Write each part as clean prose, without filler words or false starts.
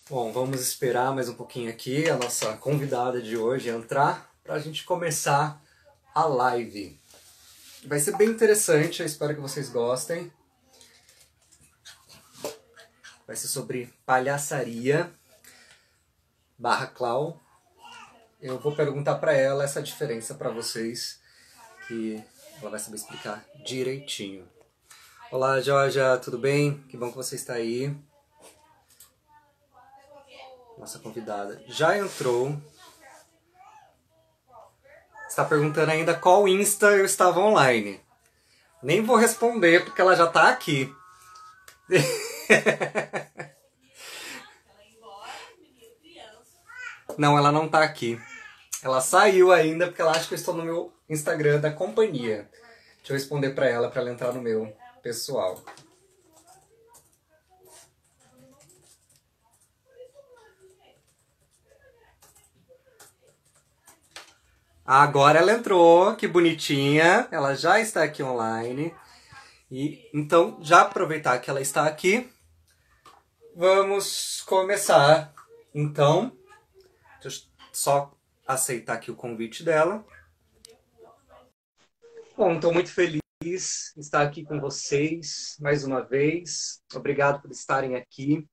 Bom, vamos esperar mais um pouquinho aqui a nossa convidada de hoje entrar para a gente começar a live. Vai ser bem interessante, eu espero que vocês gostem. Vai ser sobre palhaçaria barra clown. Eu vou perguntar para ela essa diferença para vocês, que ela vai saber explicar direitinho. Olá, Georgia, tudo bem? Que bom que você está aí. Nossa convidada já entrou. Está perguntando ainda qual Insta eu estava online. Nem vou responder porque ela já está aqui. Não, ela não está aqui. Ela saiu ainda porque ela acha que eu estou no meu Instagram da companhia. Deixa eu responder para ela entrar no meu pessoal. Agora ela entrou, que bonitinha. Ela já está aqui online. E então, já aproveitar que ela está aqui, vamos começar. Então, deixa eu só aceitar aqui o convite dela. Bom, estou muito feliz de estar aqui com vocês mais uma vez. Obrigado por estarem aqui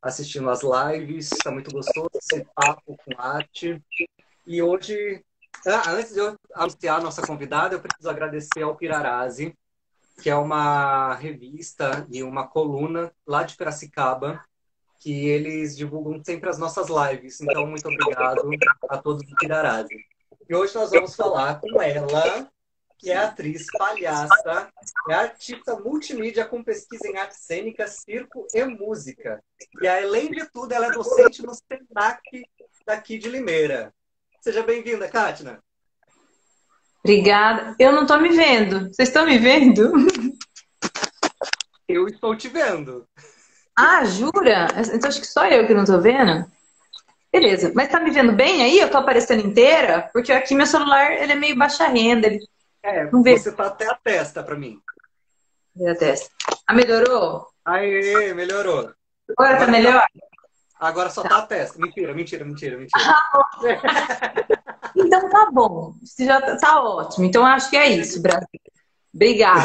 assistindo as lives. Está muito gostoso esse papo com arte. E hoje, antes de eu anunciar a nossa convidada, eu preciso agradecer ao Pirarazzi, que é uma revista e uma coluna lá de Piracicaba, que eles divulgam sempre as nossas lives. Então, muito obrigado a todos do Pirarazzi. E hoje nós vamos falar com ela, que é atriz, palhaça, é artista multimídia com pesquisa em artes cênicas, circo e música. E, além de tudo, ela é docente no SENAC daqui de Limeira. Seja bem-vinda, Kátina. Obrigada. Eu não estou me vendo. Vocês estão me vendo? Eu estou te vendo. Ah, jura? Então acho que só eu que não estou vendo. Beleza. Mas tá me vendo bem aí? Eu tô aparecendo inteira? Porque aqui meu celular, ele é meio baixa renda. Ele não vê Você tá até a testa para mim. a testa. Ah, melhorou? Aê, melhorou. Agora tá melhor? Agora só tá a testa. Mentira. Então tá bom. Você já tá ótimo. Então acho que é isso, Brasil. Obrigada.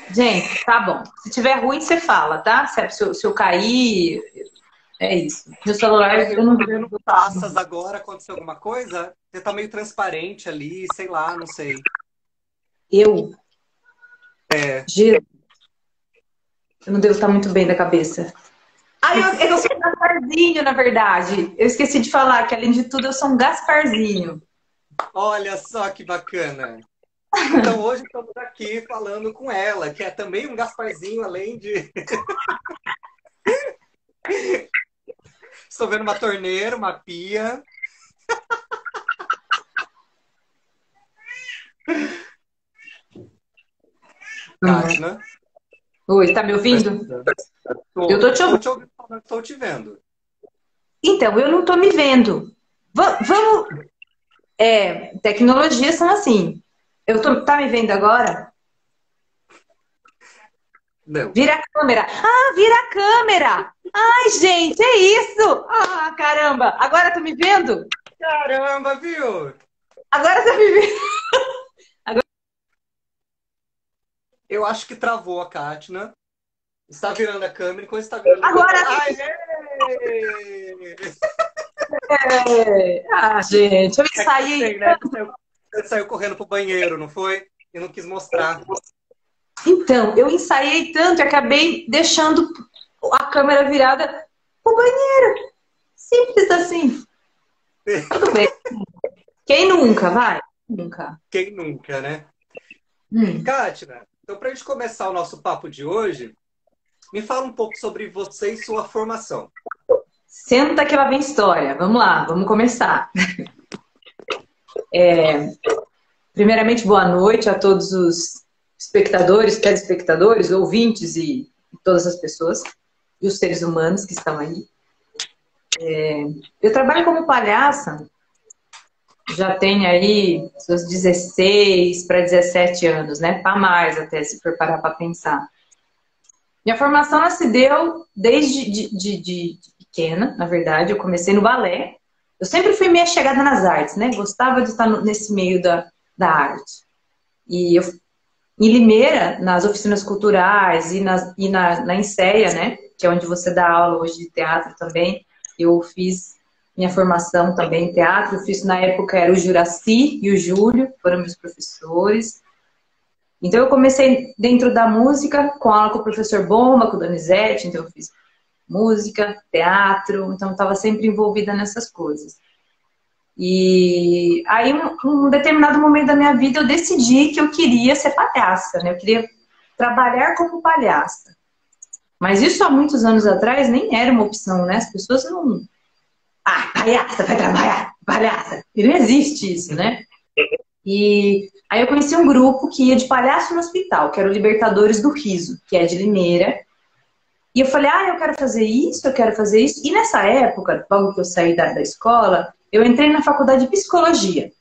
Gente, tá bom. Se tiver ruim, você fala, tá? Se eu cair, é isso. Meu celular, eu não tô vendo taças agora, aconteceu alguma coisa? Você tá meio transparente ali, sei lá, não sei. Eu? É. Giro. Eu não devo estar muito bem da cabeça. Eu sou um Gasparzinho, na verdade. Eu esqueci de falar que, além de tudo, eu sou um Gasparzinho. Olha só que bacana. Então hoje estamos aqui falando com ela, que é também um Gasparzinho, além de... Estou vendo uma torneira, uma pia. Kátina. Oi, tá me ouvindo? Eu tô te ouvindo. Estou te vendo. Então, eu não tô me vendo. Vamos. Tecnologias são assim. Tá me vendo agora? Não. Vira a câmera. Ah, vira a câmera! Ai, gente, é isso! Ah, caramba! Agora tá me vendo? Caramba, viu? Agora tá me vendo? Eu acho que travou a Kátina. Está virando a câmera enquanto está virando a Agora! câmera. Ah, gente, eu saí. Né? Você saiu correndo pro banheiro, não foi? E não quis mostrar. Então, eu ensaiei tanto e acabei deixando a câmera virada pro banheiro. Simples assim. Tudo bem. Quem nunca, vai? Nunca. Quem nunca, né? Kátina, então para a gente começar o nosso papo de hoje, me fala um pouco sobre você e sua formação. Senta que lá vem história. Vamos lá, vamos começar. Primeiramente, boa noite a todos os espectadores, telespectadores, ouvintes e todas as pessoas e os seres humanos que estão aí. Eu trabalho como palhaça, já tenho aí seus 16 para 17 anos, né? Para mais até, se for parar para pensar. Minha formação ela se deu desde de pequena, na verdade. Eu comecei no balé. Eu sempre fui meio chegada nas artes, né? Gostava de estar nesse meio da arte. E eu, em Limeira, nas oficinas culturais na Enseia, né? Que é onde você dá aula hoje de teatro também. Eu fiz minha formação também em teatro. Eu fiz na época, era o Juraci e o Júlio, foram meus professores. Então eu comecei dentro da música, com aula com o professor Bomba, com o Donizete, então eu fiz música, teatro, então eu estava sempre envolvida nessas coisas. E aí, um determinado momento da minha vida, eu decidi que eu queria ser palhaça, né? Eu queria trabalhar como palhaça. Mas isso há muitos anos atrás nem era uma opção, né? As pessoas não... Ah, palhaça, vai trabalhar, palhaça. E não existe isso, né? E aí eu conheci um grupo que ia de palhaço no hospital, que era o Libertadores do Riso, que é de Limeira. E eu falei, eu quero fazer isso, eu quero fazer isso. E nessa época, logo que eu saí da escola, eu entrei na faculdade de psicologia.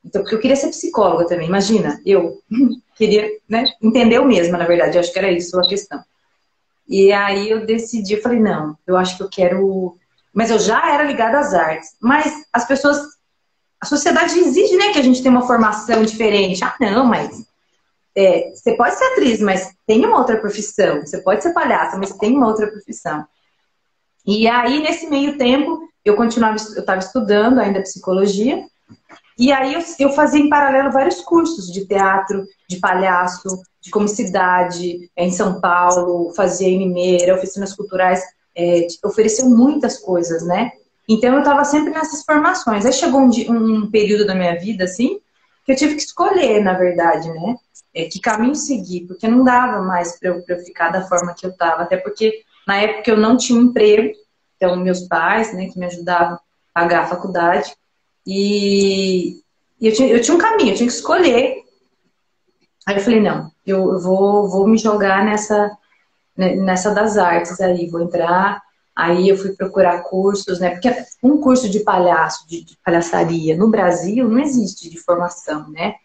Então, porque eu queria ser psicóloga também, imagina. Eu queria, né, entender eu mesma, na verdade, eu acho que era isso a questão. E aí eu decidi, eu falei, não, eu acho que eu quero... Mas eu já era ligada às artes. Mas as pessoas... A sociedade exige, né, que a gente tenha uma formação diferente. Ah, não, mas... você pode ser atriz, mas tem uma outra profissão. Você pode ser palhaça, mas tem uma outra profissão. E aí, nesse meio tempo, eu estava estudando ainda psicologia. E aí eu fazia em paralelo vários cursos de teatro, de palhaço, de comicidade, em São Paulo, fazia em Limeira, oficinas culturais, ofereciam muitas coisas, né? Então eu estava sempre nessas formações. Aí chegou um período da minha vida, assim, que eu tive que escolher, na verdade, né? Que caminho seguir, porque não dava mais para eu ficar da forma que eu estava, até porque na época eu não tinha um emprego, então meus pais, né, que me ajudavam a pagar a faculdade, e eu tinha um caminho, eu tinha que escolher. Aí eu falei, não, eu vou me jogar nessa das artes aí, vou entrar. Aí eu fui procurar cursos, né? Porque um curso de palhaço, de palhaçaria no Brasil não existe de formação, né?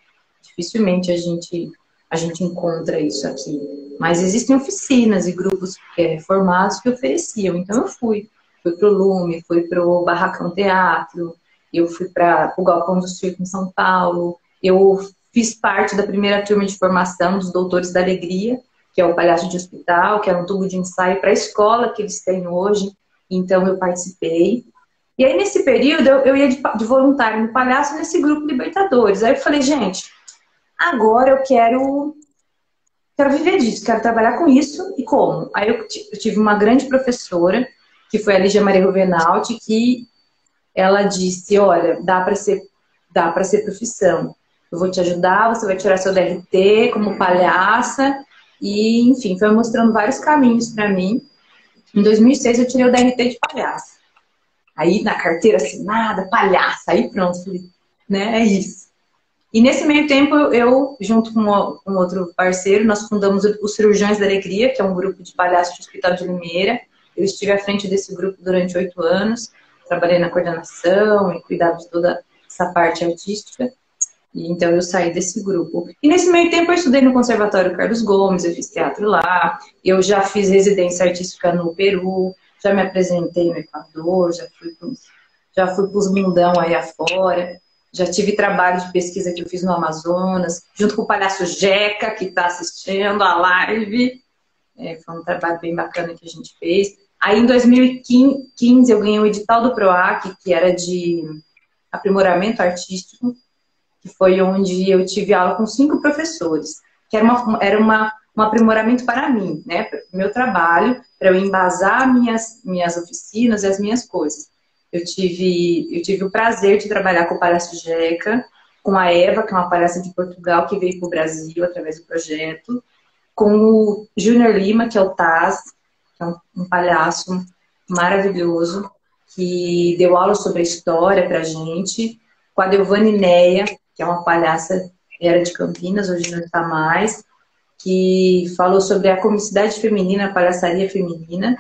Dificilmente a gente encontra isso aqui. Mas existem oficinas e grupos formados que ofereciam. Então eu fui pro Lume, fui pro Barracão Teatro, eu fui para o Galpão do Circo em São Paulo, eu fiz parte da primeira turma de formação dos Doutores da Alegria, que é o palhaço de hospital, que é um tubo de ensaio para a escola que eles têm hoje. Então eu participei. E aí nesse período eu ia de voluntário no palhaço nesse grupo Libertadores. Aí eu falei, gente, agora eu quero viver disso, quero trabalhar com isso. E como? Aí eu tive uma grande professora, que foi a Lígia Maria Ruvenalti, que ela disse, olha, dá para ser profissão. Eu vou te ajudar, você vai tirar seu DRT como palhaça. E, enfim, foi mostrando vários caminhos para mim. Em 2006 eu tirei o DRT de palhaça. Aí na carteira assinada, palhaça. Aí pronto, falei, né, é isso. E nesse meio tempo eu junto com outro parceiro, nós fundamos os Cirurgiões da Alegria, que é um grupo de palhaços do Hospital de Limeira. Eu estive à frente desse grupo durante 8 anos. Trabalhei na coordenação e cuidava de toda essa parte artística. E então eu saí desse grupo. E nesse meio tempo eu estudei no Conservatório Carlos Gomes, eu fiz teatro lá, eu já fiz residência artística no Peru, já me apresentei no Equador, já fui para os mundão aí afora, já tive trabalho de pesquisa que eu fiz no Amazonas, junto com o palhaço Jeca, que está assistindo a live. Foi um trabalho bem bacana que a gente fez. Aí em 2015 eu ganhei o edital do PROAC, que era de aprimoramento artístico, que foi onde eu tive aula com 5 professores, que era um aprimoramento para mim, né, para o meu trabalho, para eu embasar minhas oficinas e as minhas coisas. Eu tive o prazer de trabalhar com o palhaço Jeca, com a Eva, que é uma palhaça de Portugal, que veio para o Brasil através do projeto, com o Júnior Lima, que é o Taz, que é um palhaço maravilhoso, que deu aula sobre a história para a gente, com a Delvane Neia, que é uma palhaça, era de Campinas, hoje não está mais, que falou sobre a comicidade feminina, a palhaçaria feminina.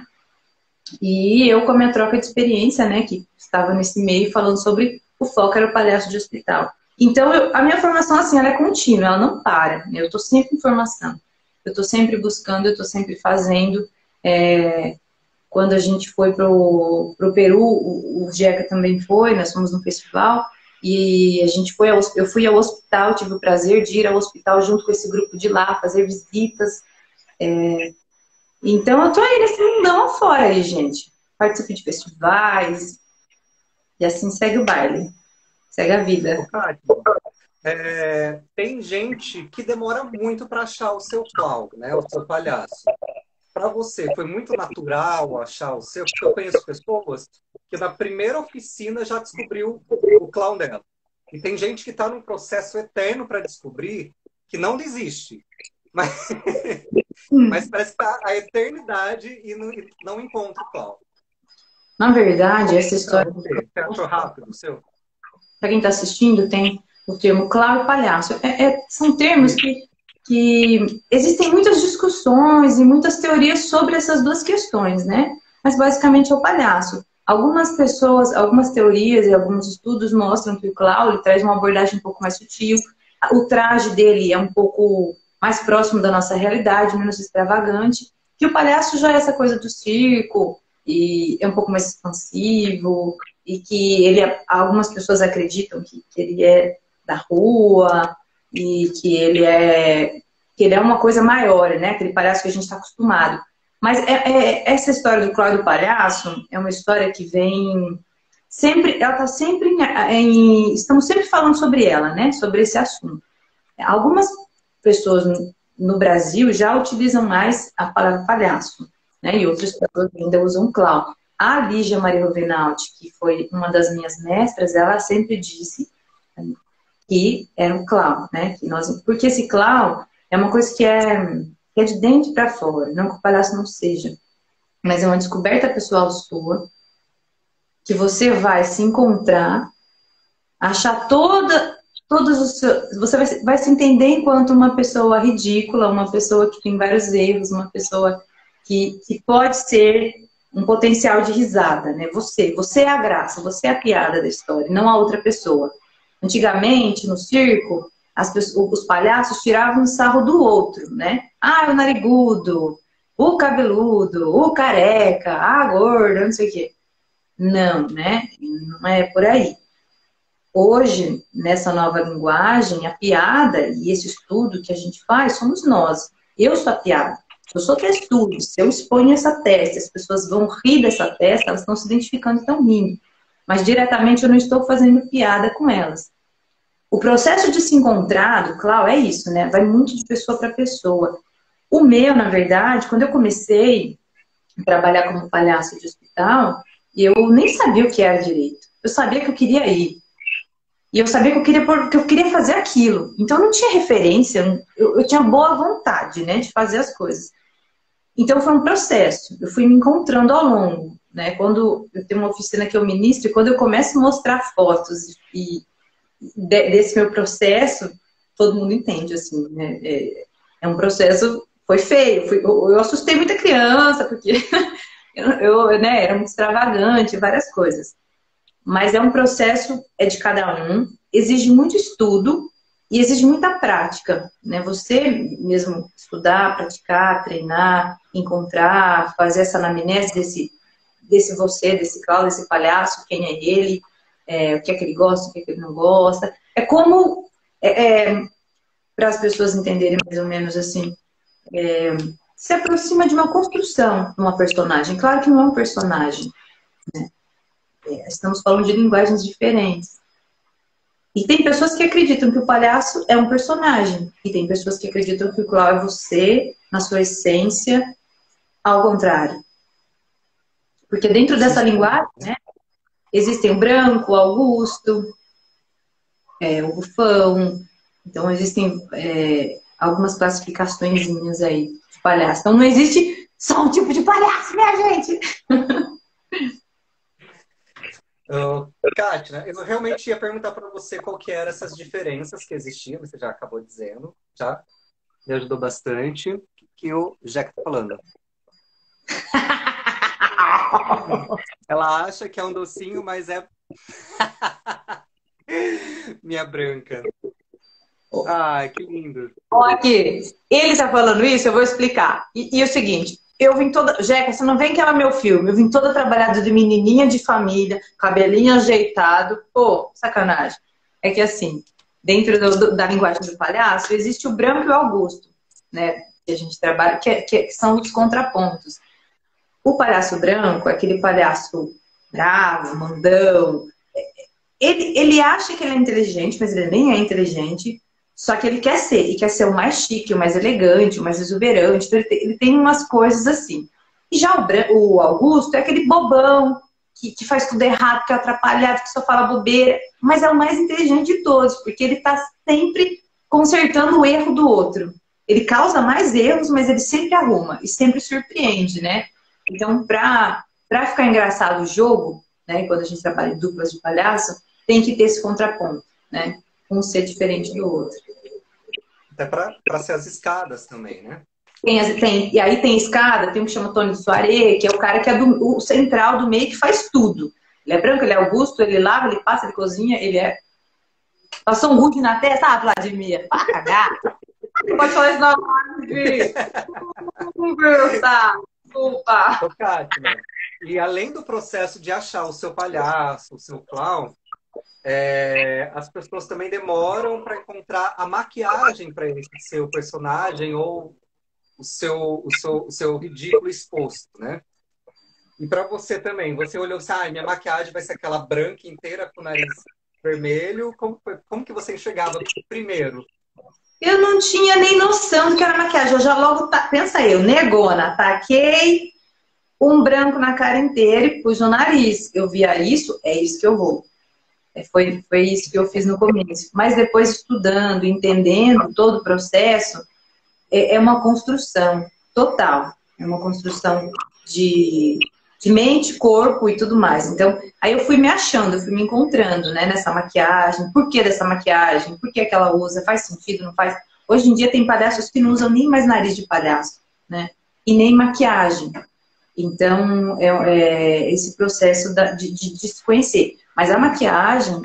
E eu, com a minha troca de experiência, né, que estava nesse meio, falando sobre o foco era o palhaço de hospital. Então, a minha formação, assim, ela é contínua, ela não para, né? Eu estou sempre em formação. eu estou sempre buscando, eu estou sempre fazendo. Quando a gente foi pro Peru, o Jeca também foi, nós fomos no festival, e a gente foi eu fui ao hospital, tive o prazer de ir ao hospital junto com esse grupo de lá, fazer visitas. Então eu tô aí nesse mundão afora aí, gente. Participo de festivais, e assim segue o baile, segue a vida. Tem gente que demora muito para achar o seu clown, né? O seu palhaço. Para você, foi muito natural achar o seu? Porque eu conheço pessoas que na primeira oficina já descobriu o clown dela. E tem gente que está num processo eterno para descobrir que não desiste. Mas parece que está a eternidade e não encontra o clown. Na verdade, essa história... Você achou rápido o seu? Para quem está assistindo, tem o termo clown e palhaço. São termos que existem muitas discussões e muitas teorias sobre essas duas questões, né? Mas basicamente é o palhaço. Algumas pessoas, algumas teorias e alguns estudos mostram que o clown ele traz uma abordagem um pouco mais sutil. O traje dele é um pouco mais próximo da nossa realidade, menos extravagante. Que o palhaço já é essa coisa do circo e é um pouco mais expansivo e que algumas pessoas acreditam que ele é da rua e que ele é uma coisa maior, né? Aquele palhaço que a gente está acostumado. Mas essa história do clown e do palhaço é uma história que vem sempre, ela está sempre estamos sempre falando sobre ela, né? Sobre esse assunto. Algumas pessoas no Brasil já utilizam mais a palavra palhaço, né? E outras pessoas ainda usam clown. A Lígia Maria Rovenaldi, que foi uma das minhas mestras, ela sempre disse que era um clown, né? Porque esse clown é uma coisa que é de dentro para fora, não que o palhaço não seja, mas é uma descoberta pessoal sua, que você vai se encontrar, achar todos os seus... Você vai se entender enquanto uma pessoa ridícula, uma pessoa que tem vários erros, uma pessoa que pode ser um potencial de risada, né? Você é a graça, você é a piada da história, não a outra pessoa. Antigamente, no circo, os palhaços tiravam um sarro do outro, né? Ah, o narigudo, o cabeludo, o careca, a gorda, não sei o quê. Não, né? Não é por aí. Hoje, nessa nova linguagem, a piada e esse estudo que a gente faz somos nós. Eu sou a piada. Eu sou textura. Se eu exponho essa testa, as pessoas vão rir dessa testa, elas estão se identificando e estão rindo. Mas diretamente eu não estou fazendo piada com elas. O processo de se encontrar do clown é isso, né? Vai muito de pessoa para pessoa. O meu, na verdade, quando eu comecei a trabalhar como palhaço de hospital, eu nem sabia o que era direito. Eu sabia que eu queria ir. E eu sabia que eu queria fazer aquilo. Então eu não tinha referência, eu tinha boa vontade, né, de fazer as coisas. Então foi um processo. Eu fui me encontrando ao longo, né? Quando eu tenho uma oficina que eu ministro, e quando eu começo a mostrar fotos desse meu processo, todo mundo entende, assim, né? É um processo, foi feio. Eu assustei muita criança, porque né, era muito extravagante, várias coisas. Mas é um processo, é de cada um, exige muito estudo e exige muita prática, né? Você mesmo estudar, praticar, treinar, encontrar, fazer essa anamnese desse você, desse clown, desse palhaço, quem é ele, o que é que ele gosta, o que é que ele não gosta. É como, para as pessoas entenderem mais ou menos assim, se aproxima de uma construção de uma personagem. Claro que não é um personagem, né? Estamos falando de linguagens diferentes. E tem pessoas que acreditam que o palhaço é um personagem. E tem pessoas que acreditam que o clown é você, na sua essência, ao contrário. Porque dentro dessa linguagem, né, existem o branco, o Augusto, o bufão. Então existem algumas classificaçõezinhas aí de palhaço. Então não existe só um tipo de palhaço, minha gente! Kátia, eu realmente ia perguntar para você qual que eram essas diferenças que existiam, você já acabou dizendo, já me ajudou bastante, que o Jack tá falando. Ela acha que é um docinho, mas é minha branca. Ai, que lindo. Olha aqui, ele tá falando isso, eu vou explicar. E o seguinte, eu vim toda... Jeca, você não vem que era meu filme. Eu vim toda trabalhada de menininha de família, cabelinho ajeitado. Pô, sacanagem. É que assim, dentro da linguagem do palhaço, existe o Branco e o Augusto, né? Que a gente trabalha, que são os contrapontos. O palhaço branco, aquele palhaço bravo, mandão, ele acha que ele é inteligente, mas ele nem é inteligente. Só que ele quer ser, e quer ser o mais chique, o mais elegante, o mais exuberante. Então ele tem umas coisas assim. E já o Augusto é aquele bobão, que faz tudo errado, que é atrapalhado, que só fala bobeira. Mas é o mais inteligente de todos, porque ele está sempre consertando o erro do outro. Ele causa mais erros, mas ele sempre arruma e sempre surpreende, né? Então, para ficar engraçado o jogo, né, quando a gente trabalha em duplas de palhaço, tem que ter esse contraponto, né? Um ser diferente do outro. Até para ser as escadas também, né? E aí tem escada, tem um que chama Tony Soares, que é o cara que é o central do meio, que faz tudo. Ele é branco, ele é Augusto, ele lava, ele passa, ele cozinha, ele é... Passou um rude na testa, Vladimir, para cagar. Não pode falar isso na live. Desculpa. Kátia, e além do processo de achar o seu palhaço, o seu clown, as pessoas também demoram para encontrar a maquiagem para esse seu personagem ou o seu ridículo exposto, né? E para você também, você olhou assim, minha maquiagem vai ser aquela branca inteira com o nariz vermelho. Como que você enxergava primeiro? Eu não tinha nem noção do que era maquiagem. Eu já logo, pensa eu, negona, taquei um branco na cara inteira e pus no nariz. Eu via isso, é isso que eu vou. Foi isso que eu fiz no começo. Mas depois estudando, entendendo todo o processo, é uma construção total. É uma construção de mente, corpo e tudo mais. Então, aí eu fui me achando, eu fui me encontrando, né, nessa maquiagem. Por que dessa maquiagem? Por que ela usa? Faz sentido? Não faz? Hoje em dia tem palhaços que não usam nem mais nariz de palhaço, né? E nem maquiagem. Então, esse processo de se conhecer. Mas a maquiagem,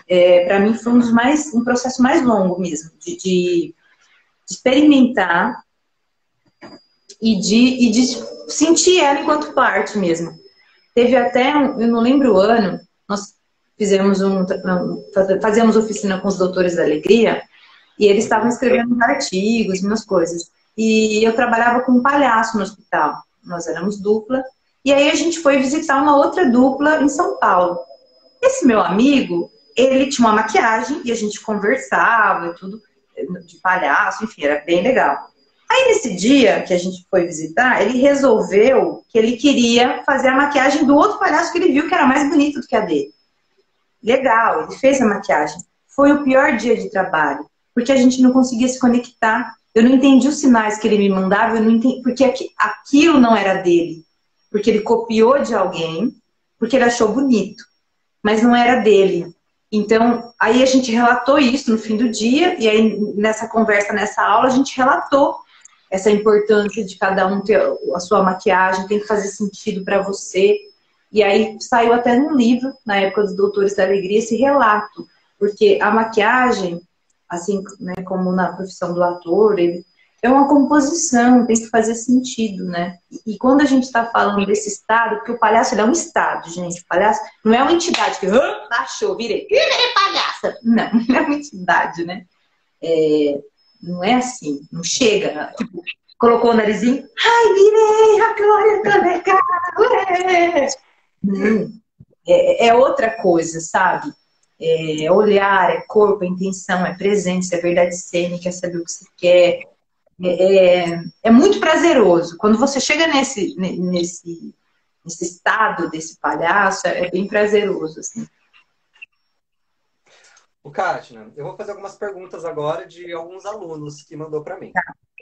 para mim, foi um processo mais longo mesmo, de experimentar e de sentir ela enquanto parte mesmo. Teve até, eu não lembro o ano, nós fazíamos oficina com os Doutores da Alegria, e eles estavam escrevendo artigos, umas coisas. E eu trabalhava com um palhaço no hospital. Nós éramos dupla. E aí a gente foi visitar uma outra dupla em São Paulo. Esse meu amigo, ele tinha uma maquiagem e a gente conversava e tudo, de palhaço, enfim, era bem legal. Aí nesse dia que a gente foi visitar, ele resolveu que ele queria fazer a maquiagem do outro palhaço que ele viu que era mais bonito do que a dele. Legal, ele fez a maquiagem. Foi o pior dia de trabalho, porque a gente não conseguia se conectar. Eu não entendi os sinais que ele me mandava, eu não entendi, porque aquilo não era dele. Porque ele copiou de alguém, porque ele achou bonito, mas não era dele. Então, aí a gente relatou isso no fim do dia, e aí nessa conversa, nessa aula, a gente relatou essa importância de cada um ter a sua maquiagem, tem que fazer sentido para você. E aí saiu até num livro, na época dos Doutores da Alegria, esse relato. Porque a maquiagem, assim, né, como na profissão do ator, é uma composição, tem que fazer sentido, né? E quando a gente está falando desse estado, porque o palhaço ele é um estado, gente. O palhaço não é uma entidade que achou, virei palhaça. Não, não é uma entidade, né? Não é assim, não chega. Tipo, colocou o narizinho, ai, virei, a Glória tá legal. É outra coisa, sabe? É olhar, é corpo, é intenção, é presença, é verdade cênica, é saber o que você quer. É muito prazeroso. Quando você chega nesse estado desse palhaço, é bem prazeroso, assim. O Kátia, eu vou fazer algumas perguntas agora de alguns alunos que mandou para mim.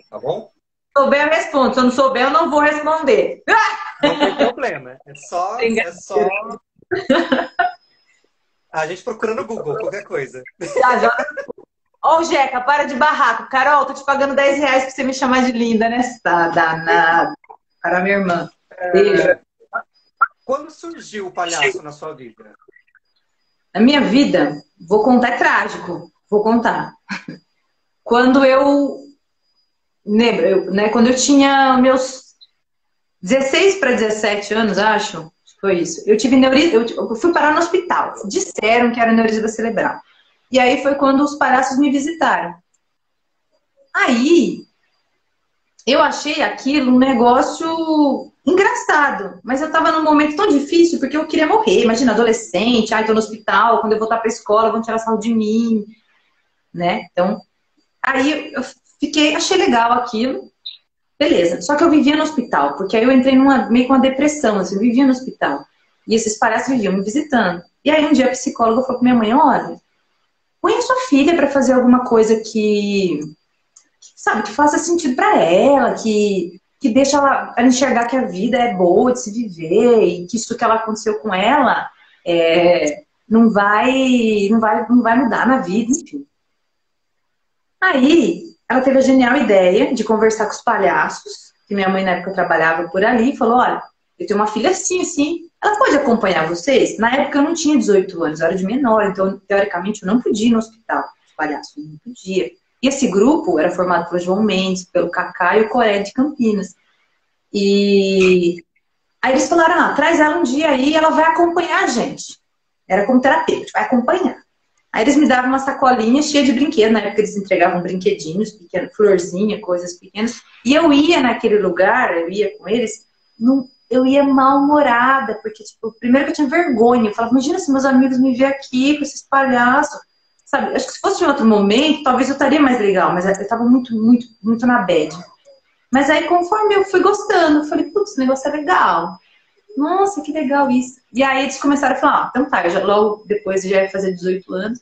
Tá bom? Se souber, eu respondo. Se eu não souber, eu não vou responder. Não tem problema. É só... A gente procura no Google, qualquer coisa. Ô, Jeca, para de barraco. Carol, tô te pagando R$10 pra você me chamar de linda, né? Tá danado. Para minha irmã. Beijo. Quando surgiu o palhaço na sua vida? Na minha vida, vou contar, é trágico. Vou contar. quando eu lembro, né, quando eu tinha meus 16 para 17 anos, acho que foi isso. Eu tive eu fui parar no hospital. Disseram que era aneurisma cerebral. E aí foi quando os palhaços me visitaram. Aí eu achei aquilo um negócio engraçado, mas eu tava num momento tão difícil porque eu queria morrer. Imagina, adolescente, ai, tô no hospital, quando eu voltar pra escola vão tirar sarro de mim, né? Então, aí eu achei legal aquilo, beleza. Só que eu vivia no hospital, porque aí eu entrei meio com uma depressão, assim, eu vivia no hospital. E esses palhaços viviam me visitando. E aí um dia a psicóloga falou pra minha mãe, olha, põe a sua filha pra fazer alguma coisa que sabe, que faça sentido para ela, que deixa ela enxergar que a vida é boa de se viver e que isso que ela aconteceu com ela não vai mudar na vida, enfim. Aí, ela teve a genial ideia de conversar com os palhaços, que minha mãe na época trabalhava por ali, e falou, olha, eu tenho uma filha assim, assim, ela pode acompanhar vocês? Na época eu não tinha 18 anos, eu era de menor, então, teoricamente, eu não podia ir no hospital, os palhaços, não podia. E esse grupo era formado pelo João Mendes, pelo Cacá e o Coré de Campinas. E aí eles falaram, traz ela um dia aí, ela vai acompanhar a gente. Era como terapeuta, vai acompanhar. Aí eles me davam uma sacolinha cheia de brinquedos, na época eles entregavam brinquedinhos pequenos, florzinha, coisas pequenas. E eu ia naquele lugar, eu ia com eles, eu ia mal-humorada, porque, tipo, primeiro que eu tinha vergonha. Eu falava, imagina se meus amigos me ver aqui com esses palhaços. Sabe, acho que se fosse em outro momento, talvez eu estaria mais legal, mas eu tava muito, muito, muito na bad. Mas aí, conforme eu fui gostando, eu falei, putz, esse negócio é legal. Nossa, que legal isso. E aí eles começaram a falar, então tá, logo depois eu já ia fazer 18 anos.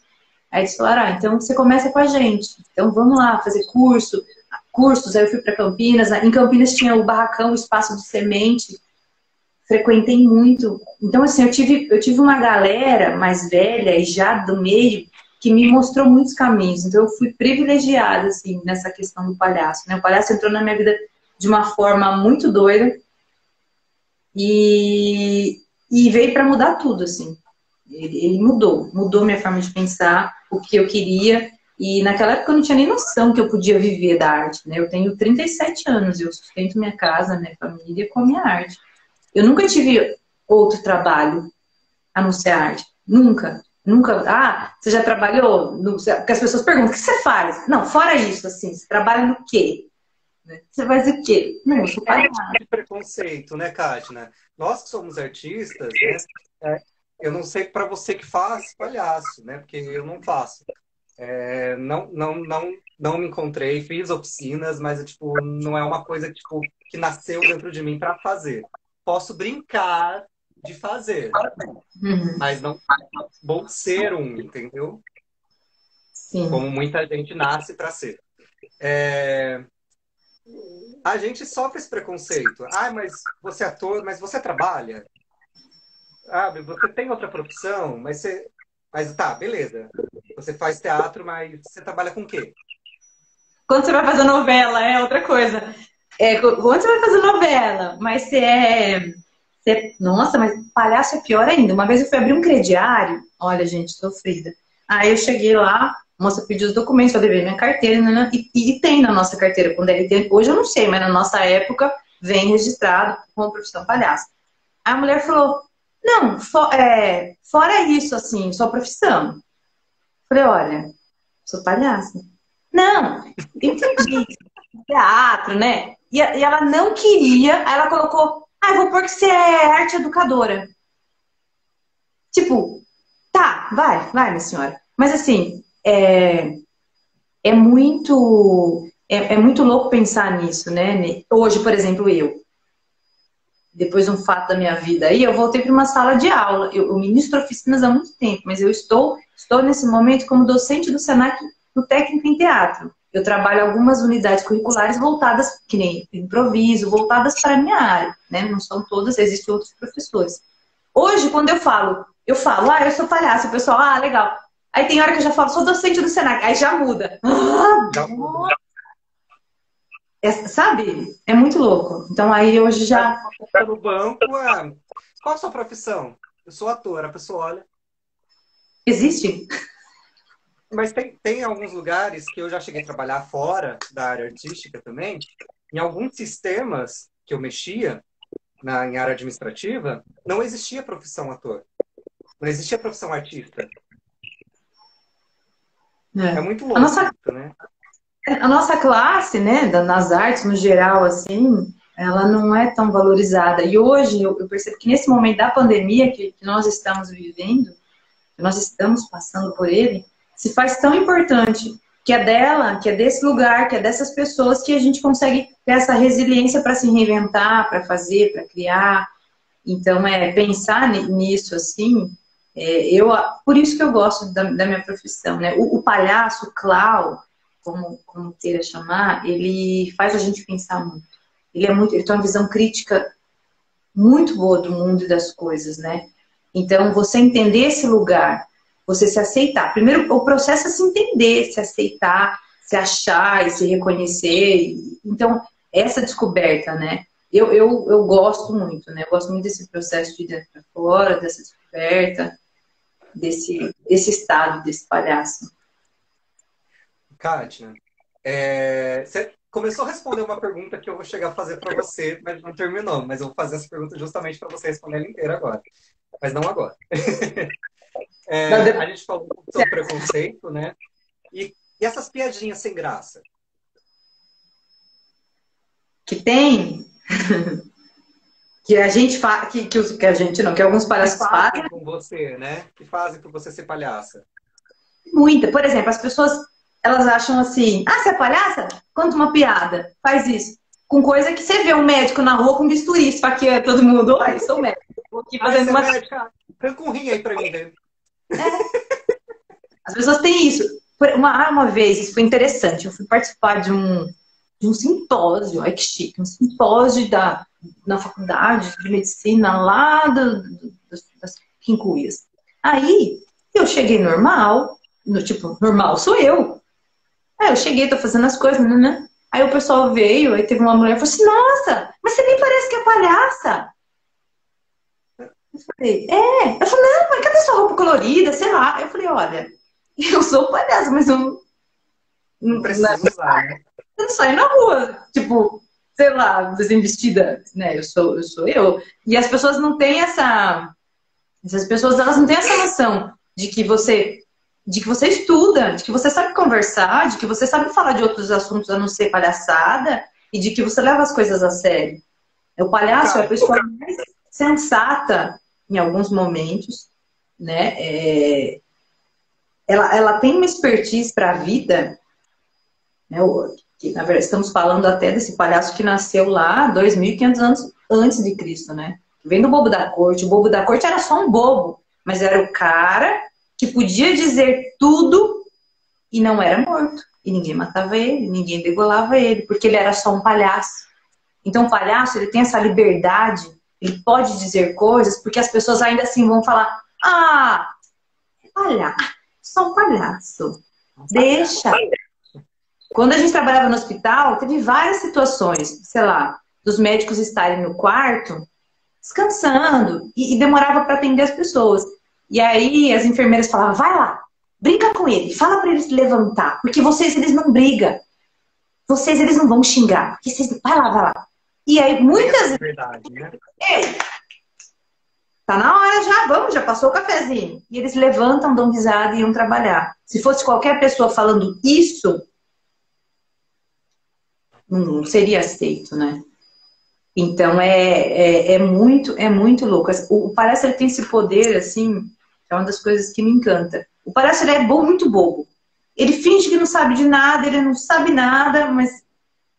Aí eles falaram, então você começa com a gente. Então vamos lá, fazer cursos. Aí eu fui para Campinas. Em Campinas tinha o barracão, o espaço de semente. Frequentei muito. Então, assim, eu tive uma galera mais velha e já do meio que me mostrou muitos caminhos. Então, eu fui privilegiada, assim, nessa questão do palhaço, né? O palhaço entrou na minha vida de uma forma muito doida e veio para mudar tudo, assim. Ele mudou minha forma de pensar, o que eu queria. E naquela época eu não tinha nem noção que eu podia viver da arte, né? Eu tenho 37 anos, eu sustento minha casa, minha família com a minha arte. Eu nunca tive outro trabalho a não ser arte. Nunca. Nunca. Ah, você já trabalhou? Porque as pessoas perguntam, o que você faz? Não, fora isso, assim, você trabalha no quê? Você faz o quê? Não, eu sou palhaço. De preconceito, né, Kátia? Nós que somos artistas, né? Eu não sei para você que faz palhaço, né? Porque eu não faço. Não me encontrei, fiz oficinas, mas tipo, não é uma coisa tipo, que nasceu dentro de mim para fazer. Posso brincar de fazer, mas não vou ser um, entendeu? Sim. Como muita gente nasce para ser. A gente sofre esse preconceito. Ah, mas você é ator, mas você trabalha? Ah, você tem outra profissão, mas você... Mas tá, beleza. Você faz teatro, mas você trabalha com o quê? Quando você vai fazer novela, é outra coisa. Quando você vai fazer novela, mas nossa, mas palhaço é pior ainda. Uma vez eu fui abrir um crediário, olha, gente, sofrida. Aí eu cheguei lá, a moça pediu os documentos para dever minha carteira, né? E tem na nossa carteira com DRT. Hoje eu não sei, mas na nossa época vem registrado como profissão palhaço. Aí a mulher falou, não, fora isso, assim, sua profissão. Falei, olha, sou palhaça. Não, entendi. Teatro, né? E ela não queria, aí ela colocou, eu vou pôr que você é arte educadora. Tipo, tá, vai, minha senhora. Mas assim, é muito louco pensar nisso, né? Hoje, por exemplo, depois de um fato da minha vida aí, eu voltei para uma sala de aula. Eu ministro oficinas há muito tempo, mas eu estou nesse momento como docente do Senac no técnico em teatro. Eu trabalho algumas unidades curriculares voltadas, que nem improviso, voltadas para a minha área, né? Não são todas, existem outros professores. Hoje, quando eu falo, eu sou palhaço, o pessoal, legal. Aí tem hora que eu já falo, sou docente do Senac, aí já muda. Já muda. Sabe? É muito louco. Então aí hoje já... No banco, qual a sua profissão? Eu sou ator, a pessoa olha. Existe? Mas tem alguns lugares que eu já cheguei a trabalhar fora da área artística também. Em alguns sistemas que eu mexia, em área administrativa, não existia profissão ator. Não existia profissão artista. É muito A louco nossa, isso, né? a nossa classe, né, nas artes no geral, assim, ela não é tão valorizada. E hoje eu percebo que nesse momento da pandemia que nós estamos vivendo, que nós estamos passando por ele, se faz tão importante, que é dela, que é desse lugar, que é dessas pessoas que a gente consegue ter essa resiliência para se reinventar, para fazer, para criar. Então, pensar nisso, assim, por isso que eu gosto da minha profissão, né? O palhaço, o clown, como queira chamar, ele faz a gente pensar muito. Ele tem uma visão crítica muito boa do mundo e das coisas, né? Então, você entender esse lugar, você se aceitar. Primeiro, o processo é se entender, se aceitar, se achar e se reconhecer. Então, essa descoberta, né? Eu gosto muito, né? Eu gosto muito desse processo de dentro para fora, dessa descoberta, desse estado, desse palhaço. Kátia, você começou a responder uma pergunta que eu vou chegar a fazer para você, mas não terminou. Mas eu vou fazer essa pergunta justamente para você responder ela inteira agora. Mas não agora. A gente falou sobre preconceito, né? E essas piadinhas sem graça? Que tem... que a gente faz... Que a gente não, que alguns palhaços fazem. Com você, né? Que fazem por você ser palhaça. Muita. Por exemplo, as pessoas, elas acham assim, você é palhaça? Conta uma piada. Faz isso. Com coisa que você vê um médico na rua com bisturi, esfaqueando todo mundo. Oi, sou médico. Vou aqui fazendo uma... Arranca um rim aí pra mim, né? As pessoas têm isso. Uma vez, isso foi interessante, eu fui participar de um simpósio, que chique, um simpósio na faculdade de medicina lá das Quincuias. Aí, eu cheguei normal, normal sou eu. Aí eu cheguei, tô fazendo as coisas, né? Aí o pessoal veio, aí teve uma mulher e falou assim, nossa, mas você nem parece que é palhaça. Eu falei, Eu falei, não, mas cadê sua roupa colorida, sei lá. Eu falei, olha, eu sou palhaça, mas eu não preciso usar, né? Eu não saio na rua, tipo, sei lá, assim, vestida, né? Eu sou eu. E as pessoas não têm essas pessoas, elas não têm essa noção de que você estuda, de que você sabe conversar, de que você sabe falar de outros assuntos a não ser palhaçada e de que você leva as coisas a sério. O palhaço é a pessoa mais sensata em alguns momentos, né? Ela tem uma expertise para a vida, né? Que, na verdade, estamos falando até desse palhaço que nasceu lá 2.500 anos antes de Cristo, né? Vem do bobo da corte. O bobo da corte era só um bobo, mas era o cara que podia dizer tudo e não era morto. E ninguém matava ele, ninguém degolava ele, porque ele era só um palhaço. Então, o palhaço, ele tem essa liberdade, ele pode dizer coisas, porque as pessoas ainda assim vão falar, palhaço, só um palhaço. Deixa. Quando a gente trabalhava no hospital, teve várias situações, sei lá, dos médicos estarem no quarto, descansando, e demorava para atender as pessoas. E aí as enfermeiras falavam, vai lá, brinca com ele, fala para ele se levantar, porque eles não brigam. Eles não vão xingar. Vai lá. E aí, muitas vezes... Verdade, né? Tá na hora já passou o cafezinho. E eles levantam, dão risada e iam trabalhar. Se fosse qualquer pessoa falando isso, não seria aceito, né? Então, é muito louco. O palhaço, ele tem esse poder, assim, é uma das coisas que me encanta. O palhaço, ele é muito bobo. Ele finge que não sabe de nada, ele não sabe nada, mas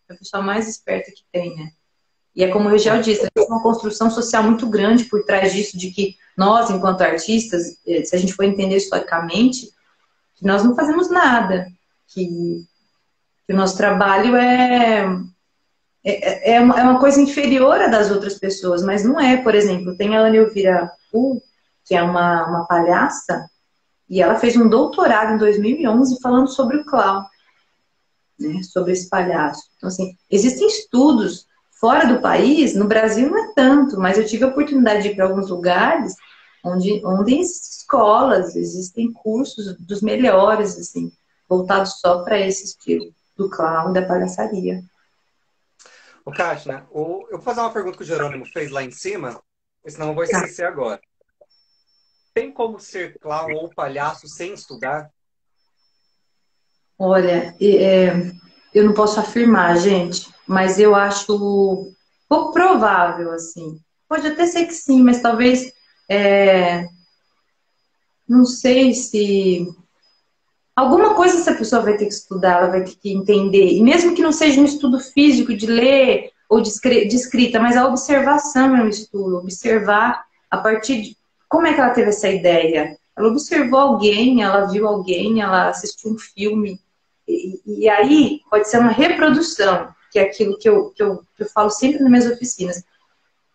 é a pessoa mais esperta que tem, né? E é como o Regiel disse, tem uma construção social muito grande por trás disso, de que nós, enquanto artistas, se a gente for entender historicamente, que nós não fazemos nada, que o nosso trabalho é uma coisa inferior à das outras pessoas, mas não é. Por exemplo, tem a Ana Elvira Hu, que é uma palhaça, e ela fez um doutorado em 2011 falando sobre o clown, né, sobre esse palhaço. Então, assim, existem estudos fora do país, no Brasil não é tanto, mas eu tive a oportunidade de ir para alguns lugares onde existem escolas, existem cursos dos melhores, assim, voltados só para esse estilo do clown, da palhaçaria. Ô, Kátia, eu vou fazer uma pergunta que o Jerônimo fez lá em cima, senão eu vou Tá. esquecer agora. Tem como ser clown ou palhaço sem estudar? Olha, eu não posso afirmar, gente, mas eu acho pouco provável, assim. Pode até ser que sim, mas talvez, não sei se... Alguma coisa essa pessoa vai ter que estudar, ela vai ter que entender. E mesmo que não seja um estudo físico de ler ou de escrita, mas a observação é um estudo. Observar a partir de... Como é que ela teve essa ideia? Ela observou alguém, ela viu alguém, ela assistiu um filme. E aí pode ser uma reprodução, que é aquilo que eu falo sempre nas minhas oficinas.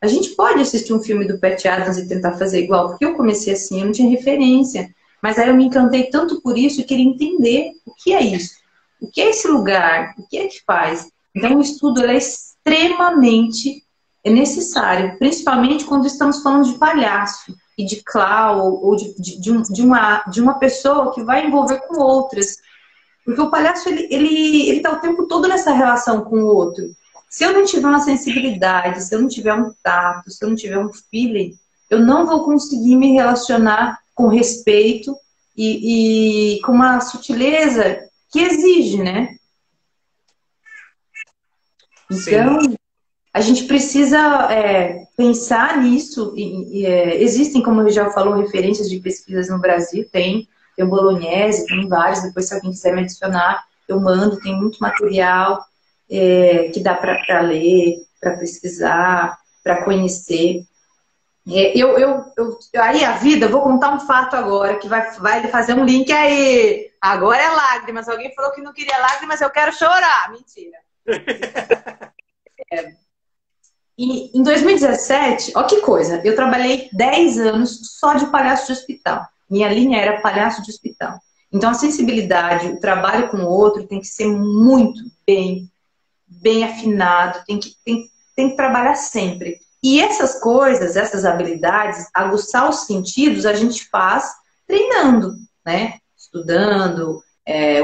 A gente pode assistir um filme do Pat Adams e tentar fazer igual, porque eu comecei assim, eu não tinha referência. Mas aí eu me encantei tanto por isso e queria entender o que é isso. O que é esse lugar? O que é que faz? Então o estudo é extremamente necessário, principalmente quando estamos falando de palhaço e de clown ou de uma pessoa que vai envolver com outras. Porque o palhaço, ele tá o tempo todo nessa relação com o outro. Se eu não tiver uma sensibilidade, se eu não tiver um tato, se eu não tiver um feeling, eu não vou conseguir me relacionar com respeito e com uma sutileza que exige, né? Então, Sim. a gente precisa pensar nisso. Existem, como o já falou, referências de pesquisas no Brasil, tem o Bolognese, tem vários, depois se alguém quiser me adicionar, eu mando, tem muito material que dá para ler, para pesquisar, para conhecer. Aí a vida, eu vou contar um fato agora, que vai fazer um link aí. Agora é lágrimas. Alguém falou que não queria lágrimas, eu quero chorar. Mentira. E em 2017, ó que coisa, eu trabalhei 10 anos só de palhaço de hospital. Minha linha era palhaço de hospital. Então a sensibilidade, o trabalho com o outro tem que ser muito bem afinado, tem que trabalhar sempre. E essas coisas, essas habilidades, aguçar os sentidos, a gente faz treinando, né? Estudando,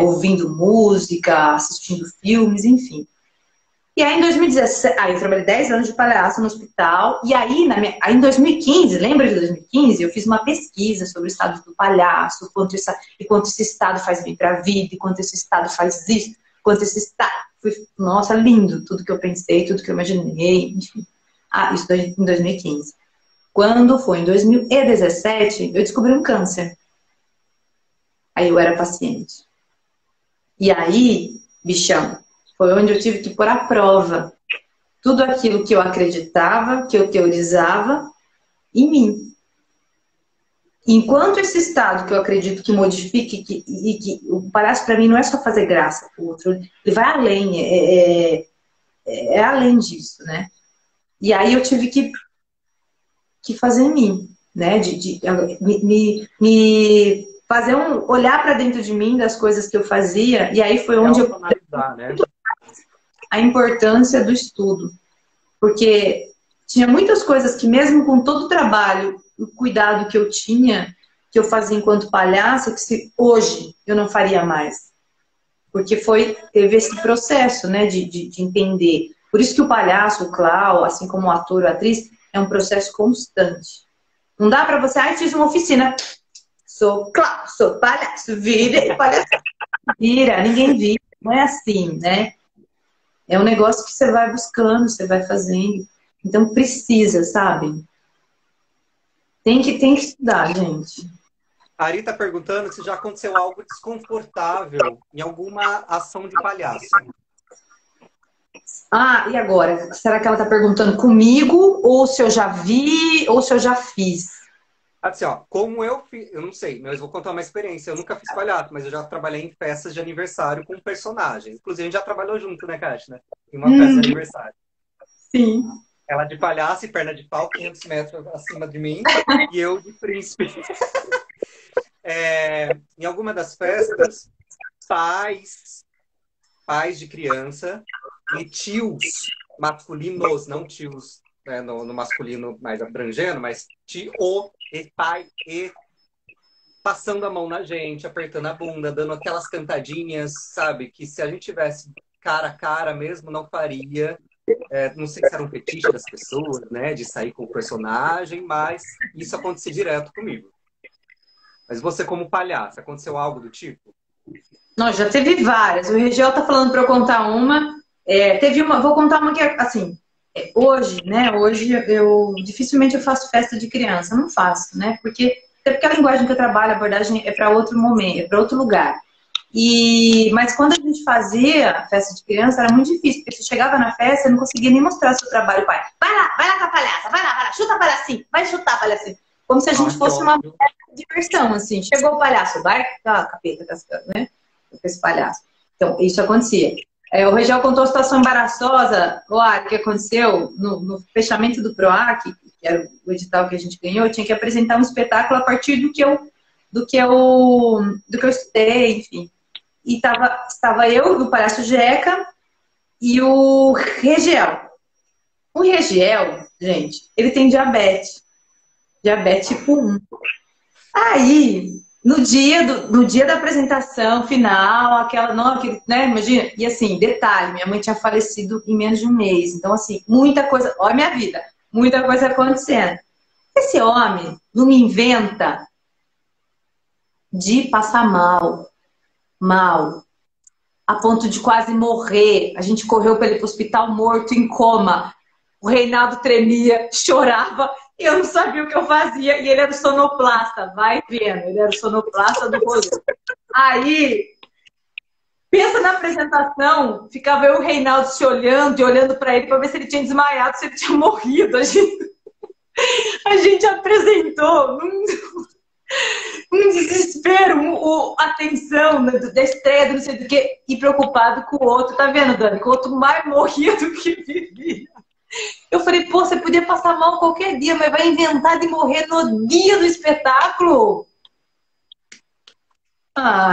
ouvindo música, assistindo filmes, enfim. E aí, em 2017, eu trabalhei 10 anos de palhaço no hospital. E aí, aí em 2015, lembra de 2015? Eu fiz uma pesquisa sobre o estado do palhaço, quanto esse estado faz bem para a vida, e quanto esse estado faz isso, quanto esse estado... Nossa, lindo tudo que eu pensei, tudo que eu imaginei, enfim. Isso em 2015. Quando foi em 2017, eu descobri um câncer. Aí eu era paciente. E aí, bichão, foi onde eu tive que pôr à prova tudo aquilo que eu acreditava, que eu teorizava em mim. Enquanto esse estado que eu acredito que modifique, que o palhaço para mim não é só fazer graça pro outro, ele vai além, é além disso, né? E aí eu tive que fazer em mim, né? Me fazer olhar para dentro de mim das coisas que eu fazia, e aí foi onde eu né? a importância do estudo. Porque tinha muitas coisas que mesmo com todo o trabalho, o cuidado que eu tinha, que eu fazia enquanto palhaça, que hoje eu não faria mais. Porque teve esse processo, né, de entender. Por isso que o palhaço, o clown, assim como o ator ou a atriz, é um processo constante. Não dá pra você, fiz uma oficina. Sou clown, sou palhaço, vira palhaço. Vira, ninguém vira. Não é assim, né? É um negócio que você vai buscando, você vai fazendo. Então precisa, sabe? Tem que estudar, gente. A Ari tá perguntando se já aconteceu algo desconfortável em alguma ação de palhaço. E agora? Será que ela tá perguntando comigo? Ou se eu já vi? Ou se eu já fiz? Assim, ó, como eu fiz, eu não sei, mas eu vou contar uma experiência. Eu nunca fiz palhaço, mas eu já trabalhei em festas de aniversário com personagens. Inclusive, a gente já trabalhou junto, né, Kátia? Em uma festa de aniversário. Sim. Ela de palhaço e perna de pau, 500 metros acima de mim, e eu de príncipe. Em alguma das festas, pais de criança e tios masculinos, não tios no masculino mais abrangendo, mas tio e passando a mão na gente, apertando a bunda, dando aquelas cantadinhas, sabe? Que se a gente tivesse cara a cara mesmo, não faria. Não sei se era um fetiche das pessoas, né? De sair com o personagem, mas isso acontecia direto comigo. Mas você, como palhaço, aconteceu algo do tipo? Não, já teve várias. O Regiel tá falando para eu contar uma. Teve uma, vou contar uma que assim, hoje, né? Hoje eu dificilmente eu faço festa de criança, não faço, né? Até porque a linguagem que eu trabalho, a abordagem é para outro momento, é para outro lugar. Mas quando a gente fazia festa de criança, era muito difícil, porque você chegava na festa e não conseguia nem mostrar seu trabalho. Pai, vai lá com a palhaça, vai lá, chuta palhacinho, vai chutar palhacinho. Como se a gente fosse uma diversão, assim. Chegou o palhaço, vai, capeta cascando, né? Com esse palhaço. Então, isso acontecia. O Regiel contou a situação embaraçosa, que aconteceu no fechamento do PROAC, que era o edital que a gente ganhou, eu tinha que apresentar um espetáculo a partir do que eu estudei, enfim. E estava eu, o palhaço Jeca, e o Regiel. O Regiel, gente, ele tem diabetes tipo 1. Aí, no dia da apresentação final, né, imagina, e assim, detalhe, minha mãe tinha falecido em menos de um mês, então assim, muita coisa, olha a minha vida, muita coisa acontecendo. Esse homem não me inventa de passar mal, a ponto de quase morrer. A gente correu para ele para o hospital morto, em coma. O Reinaldo tremia, chorava, e eu não sabia o que eu fazia. E ele era o sonoplasta, vai vendo, ele era o sonoplasta do rolê. Aí, pensa na apresentação, ficava eu e o Reinaldo se olhando e olhando para ele para ver se ele tinha desmaiado, se ele tinha morrido. A gente apresentou um desespero, a tensão da estreia, não sei do que, e preocupado com o outro. Tá vendo, Dani? Que o outro mais morria do que vivia. Eu falei, pô, você podia passar mal qualquer dia, mas vai inventar de morrer no dia do espetáculo?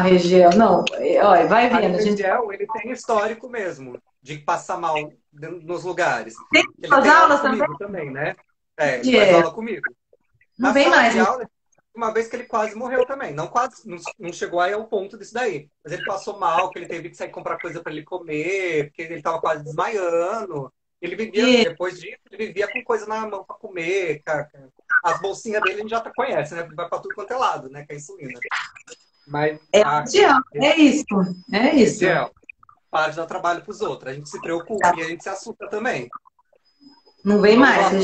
Regiel, não. Olha, vai vendo. Regiel, ele tem histórico mesmo de passar mal nos lugares. Tem ele as tem aulas também, né? Ele faz aula comigo. Não vem mais. Uma vez que ele quase morreu também. Não chegou aí ao ponto disso daí. Mas ele passou mal, que ele teve que sair comprar coisa para ele comer, porque ele estava quase desmaiando. Ele vivia, depois disso, ele vivia com coisa na mão para comer. As bolsinhas dele a gente já conhece, né? Vai para tudo quanto é lado, né? Que é a insulina. Mas, é isso. Regiel, para de dar trabalho para os outros. A gente se preocupa e a gente se assusta também. Não vem mais.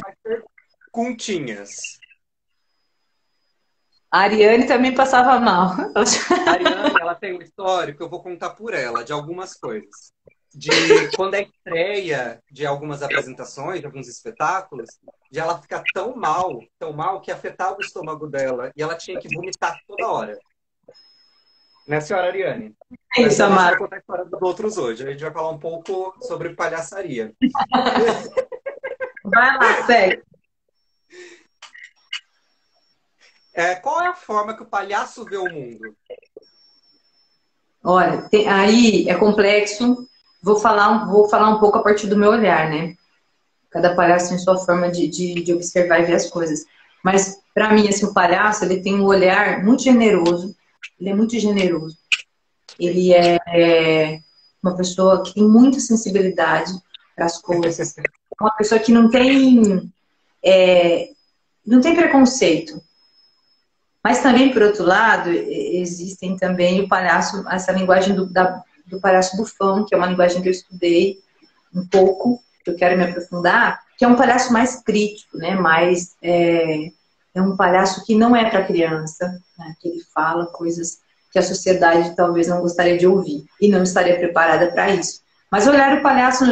Perguntinhas. A Ariane também passava mal. A Ariane, ela tem um histórico, eu vou contar por ela, de algumas coisas. De quando é estreia de algumas apresentações, de alguns espetáculos, de ela ficar tão mal, que afetava o estômago dela. E ela tinha que vomitar toda hora. Né, senhora Ariane? Isso, a gente vai contar a história dos outros hoje. A gente vai falar um pouco sobre palhaçaria. Vai lá, segue. Qual é a forma que o palhaço vê o mundo? Olha, aí é complexo. Vou falar um pouco a partir do meu olhar, né? Cada palhaço tem sua forma de observar e ver as coisas. Mas, para mim, assim, o palhaço, ele tem um olhar muito generoso. Ele é muito generoso. Ele é uma pessoa que tem muita sensibilidade para as coisas. Uma pessoa que não tem preconceito. Mas também, por outro lado, existem também o palhaço, essa linguagem do palhaço bufão, que é uma linguagem que eu estudei um pouco, que eu quero me aprofundar, que é um palhaço mais crítico, né? É um palhaço que não é para criança, né? Que ele fala coisas que a sociedade talvez não gostaria de ouvir e não estaria preparada para isso. Mas olhar o palhaço,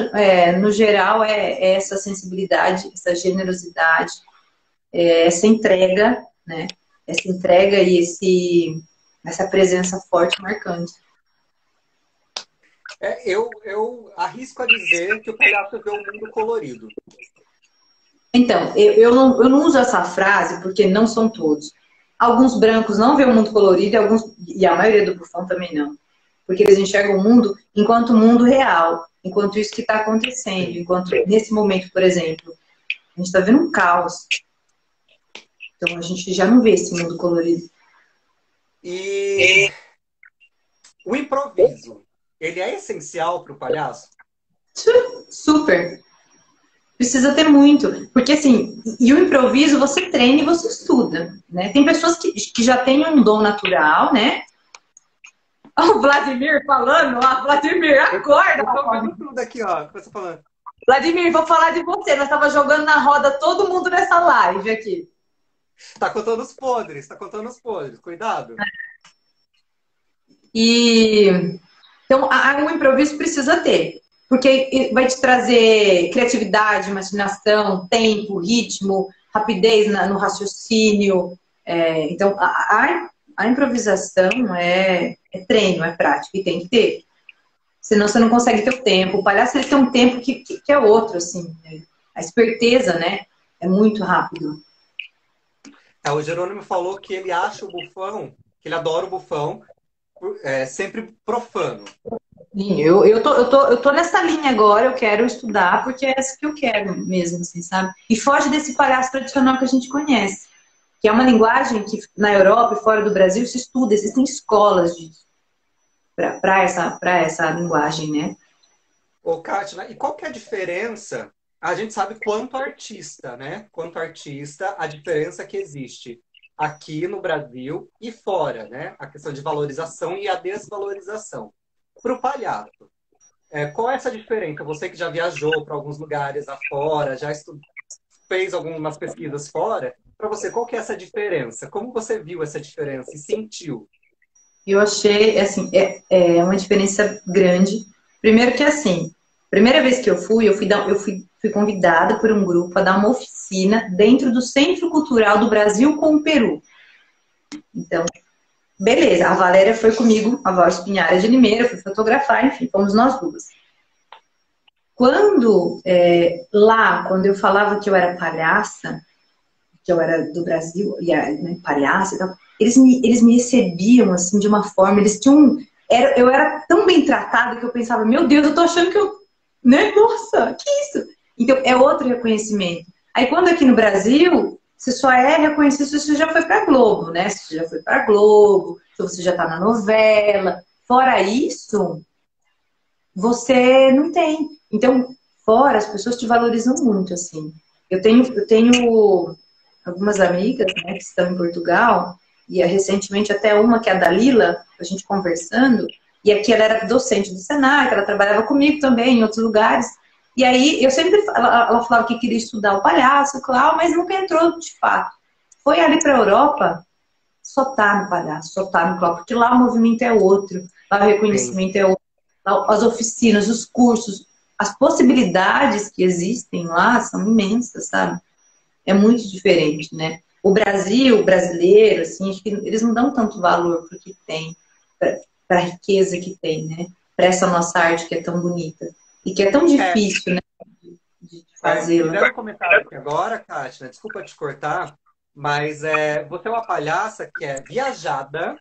no geral, é essa sensibilidade, essa generosidade, essa entrega, né? Essa entrega e essa presença forte, marcante. Eu arrisco a dizer que o palhaço vê o mundo colorido. Então, eu não uso essa frase porque não são todos. Alguns brancos não veem o mundo colorido e a maioria do bufão também não. Porque eles enxergam o mundo enquanto mundo real, enquanto isso que está acontecendo, enquanto nesse momento, por exemplo, a gente está vendo um caos. Então a gente já não vê esse mundo colorido. E o improviso, ele é essencial para o palhaço? Super. Precisa ter muito. Porque assim, e o improviso você treina e você estuda, né? Tem pessoas que já têm um dom natural, né? O Vladimir falando, ó, Vladimir, acorda! Eu tô vendo tudo aqui, ó, que você tá falando. Vladimir, vou falar de você. Nós tava jogando na roda todo mundo nessa live aqui. Tá contando os podres, tá contando os podres. Cuidado. E então o improviso precisa ter, porque vai te trazer criatividade, imaginação, tempo, ritmo, rapidez no raciocínio. Então a improvisação é treino, é prática e tem que ter. Senão você não consegue ter o tempo. O palhaço ele tem um tempo que é outro, assim. A esperteza, né? É muito rápido. O Jerônimo falou que ele acha o bufão, que ele adora o bufão, sempre profano. Sim, eu tô nessa linha agora, eu quero estudar, porque é essa que eu quero mesmo, assim, sabe? E foge desse palhaço tradicional que a gente conhece, que é uma linguagem que na Europa e fora do Brasil se estuda, existem escolas disso, para essa linguagem, né? Ô, Kátia, e qual que é a diferença? A gente sabe quanto artista, né? Quanto artista, a diferença que existe aqui no Brasil e fora, né? A questão de valorização e a desvalorização. Para o palhaço, qual é essa diferença? Você que já viajou para alguns lugares afora, já fez algumas pesquisas fora, para você, qual que é essa diferença? Como você viu essa diferença e sentiu? Eu achei, assim, é uma diferença grande. Primeiro que, assim, primeira vez que eu fui convidada por um grupo a dar uma oficina dentro do Centro Cultural do Brasil com o Peru. Então, beleza, a Valéria foi comigo, a Val Espinhara de Limeira, fui fotografar, enfim, fomos nós duas. Quando eu falava que eu era palhaça, que eu era do Brasil, né, palhaça e tal, eles me recebiam, assim, de uma forma, eles tinham... eu era tão bem tratada que eu pensava, meu Deus, eu tô achando que eu... Né? Nossa, que isso? Então, é outro reconhecimento. Aí, quando aqui no Brasil, você só é reconhecido se você já foi pra Globo, né? Se você já foi pra Globo, se você já tá na novela. Fora isso, você não tem. Então, fora, as pessoas te valorizam muito, assim. Eu tenho algumas amigas, né, que estão em Portugal, e recentemente até uma, que é a Dalila, a gente conversando, e aqui ela era docente do Senac, ela trabalhava comigo também em outros lugares, e aí eu sempre, ela falava que queria estudar o palhaço, claro, mas nunca entrou de fato. Foi ali para a Europa, só tá no palhaço, só tá no clown, porque lá o movimento é outro, lá o reconhecimento é outro, lá as oficinas, os cursos, as possibilidades que existem lá são imensas, sabe? É muito diferente, né? O Brasil, o brasileiro, assim, acho que eles não dão tanto valor para o que tem, para a riqueza que tem, né? Para essa nossa arte que é tão bonita e que é tão difícil, né? De fazê-la. Fizeram um comentário aqui agora, Kátia, desculpa te cortar, mas você é uma palhaça que é viajada,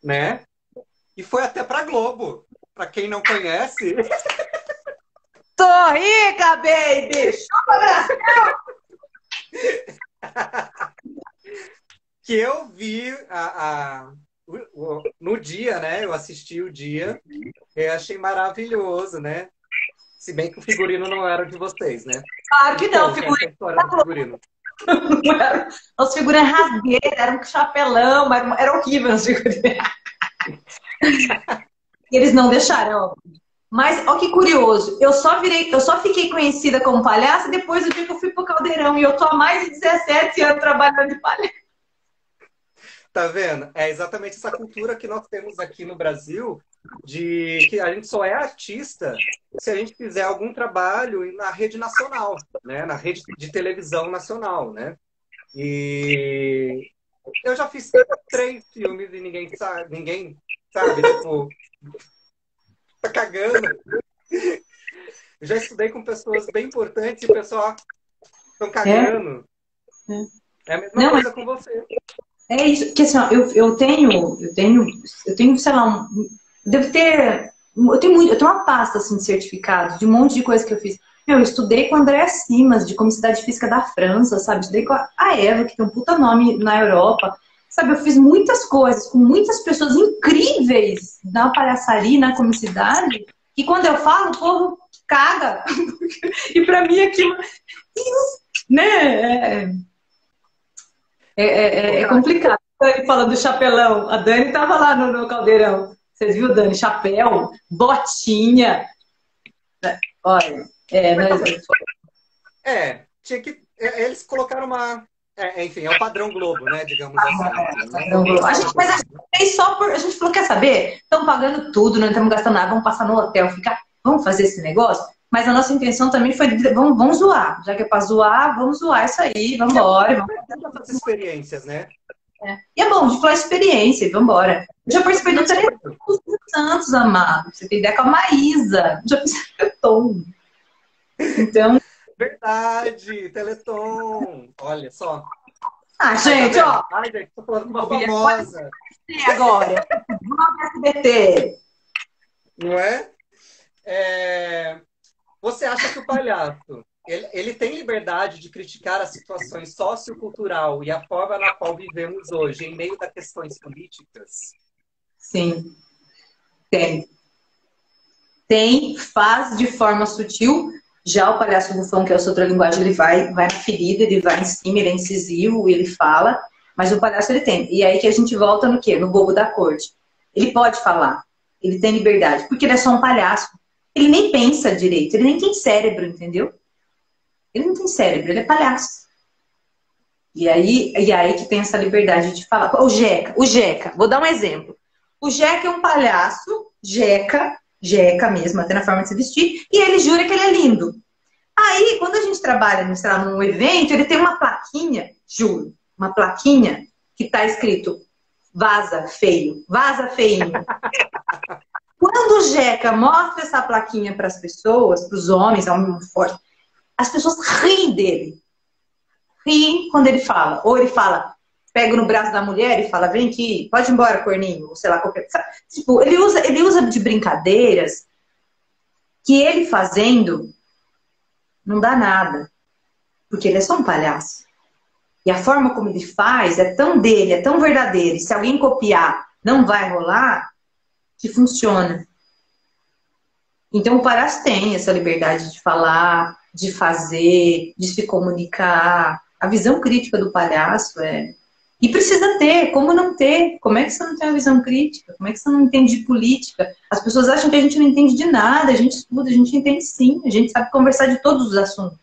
né? E foi até para Globo. Para quem não conhece. Tô rica, baby! Chupa, Brasil! Que eu vi no dia, né? Eu assisti o dia. Eu achei maravilhoso, né? Se bem que o figurino não era de vocês, né? Claro que não, figurino. Os figurinos rasgueiros, era um chapelão, era horrível os figurinos. Eles não deixaram. Mas, ó que curioso, eu só fiquei conhecida como palhaça depois do dia que eu fui pro Caldeirão, e eu tô há mais de 17 anos trabalhando de palhaça. Tá vendo? É exatamente essa cultura que nós temos aqui no Brasil, de que a gente só é artista se a gente fizer algum trabalho na rede nacional, né? Na rede de televisão nacional, né? E eu já fiz 3 filmes e ninguém sabe, tipo, tá cagando. Eu já estudei com pessoas bem importantes e o pessoal estão cagando. É a mesma coisa com você. É isso, que assim, ó, eu tenho, sei lá, eu tenho uma pasta assim, de certificados, de um monte de coisa que eu fiz. Eu estudei com a Andréa Simas, de Comicidade Física da França, sabe? Estudei com a Eva, que tem um puta nome na Europa. Sabe, eu fiz muitas coisas com muitas pessoas incríveis na palhaçaria, na comicidade, que quando eu falo, o povo caga. E pra mim aquilo, né? É complicado. A Dani fala do chapelão. A Dani tava lá no Caldeirão. Vocês viram, Dani? Chapéu, botinha. Olha, tinha que. Eles colocaram uma. Enfim, é o padrão Globo, né? Digamos assim. Padrão Globo. A gente fez só por. A gente falou, quer saber? Estão pagando tudo, não estamos gastando nada, vamos passar no hotel, vamos fazer esse negócio? Mas a nossa intenção também foi, vamos zoar. Já que é pra zoar, vamos zoar isso aí, vamos embora. Vamos fazer experiências, né? E é bom, de falar experiência, vamos embora. Eu já participei do Teleton Santos, amado. Você tem ideia com a Maísa. Já fiz Teleton. Então. Verdade, Teleton. Olha só. Gente, ó. Ai, gente, tô falando uma famosa. Agora. Vamos SBT. Não é? Você acha que o palhaço ele tem liberdade de criticar as situações sociocultural e a forma na qual vivemos hoje, em meio a questões políticas? Sim, tem. Tem, faz de forma sutil. Já o palhaço bufão, que é a outra linguagem, ele vai na ferida, ele vai em cima, ele é incisivo, ele fala, mas o palhaço ele tem. E aí que a gente volta no quê? No bobo da corte. Ele pode falar, ele tem liberdade, porque ele é só um palhaço. Ele nem pensa direito, ele nem tem cérebro, entendeu? Ele não tem cérebro, ele é palhaço. E aí que tem essa liberdade de falar. O Jeca, vou dar um exemplo. O Jeca é um palhaço, Jeca mesmo, até na forma de se vestir, e ele jura que ele é lindo. Aí, quando a gente trabalha, sei lá, num evento, ele tem uma plaquinha, juro, uma plaquinha que tá escrito vaza feio, vaza feinho. Quando o Jeca mostra essa plaquinha para as pessoas, para os homens, é um homem forte, as pessoas riem dele. Riem quando ele fala. Ou ele fala, pega no braço da mulher e fala, vem aqui, pode ir embora, corninho, ou sei lá, qualquer coisa. Tipo, ele usa de brincadeiras que ele fazendo não dá nada. Porque ele é só um palhaço. E a forma como ele faz é tão dele, é tão verdadeiro. E se alguém copiar, não vai rolar, que funciona. Então o palhaço tem essa liberdade de falar, de fazer, de se comunicar. A visão crítica do palhaço é... E precisa ter, como não ter? Como é que você não tem uma visão crítica? Como é que você não entende de política? As pessoas acham que a gente não entende de nada, a gente estuda, a gente entende sim, a gente sabe conversar de todos os assuntos.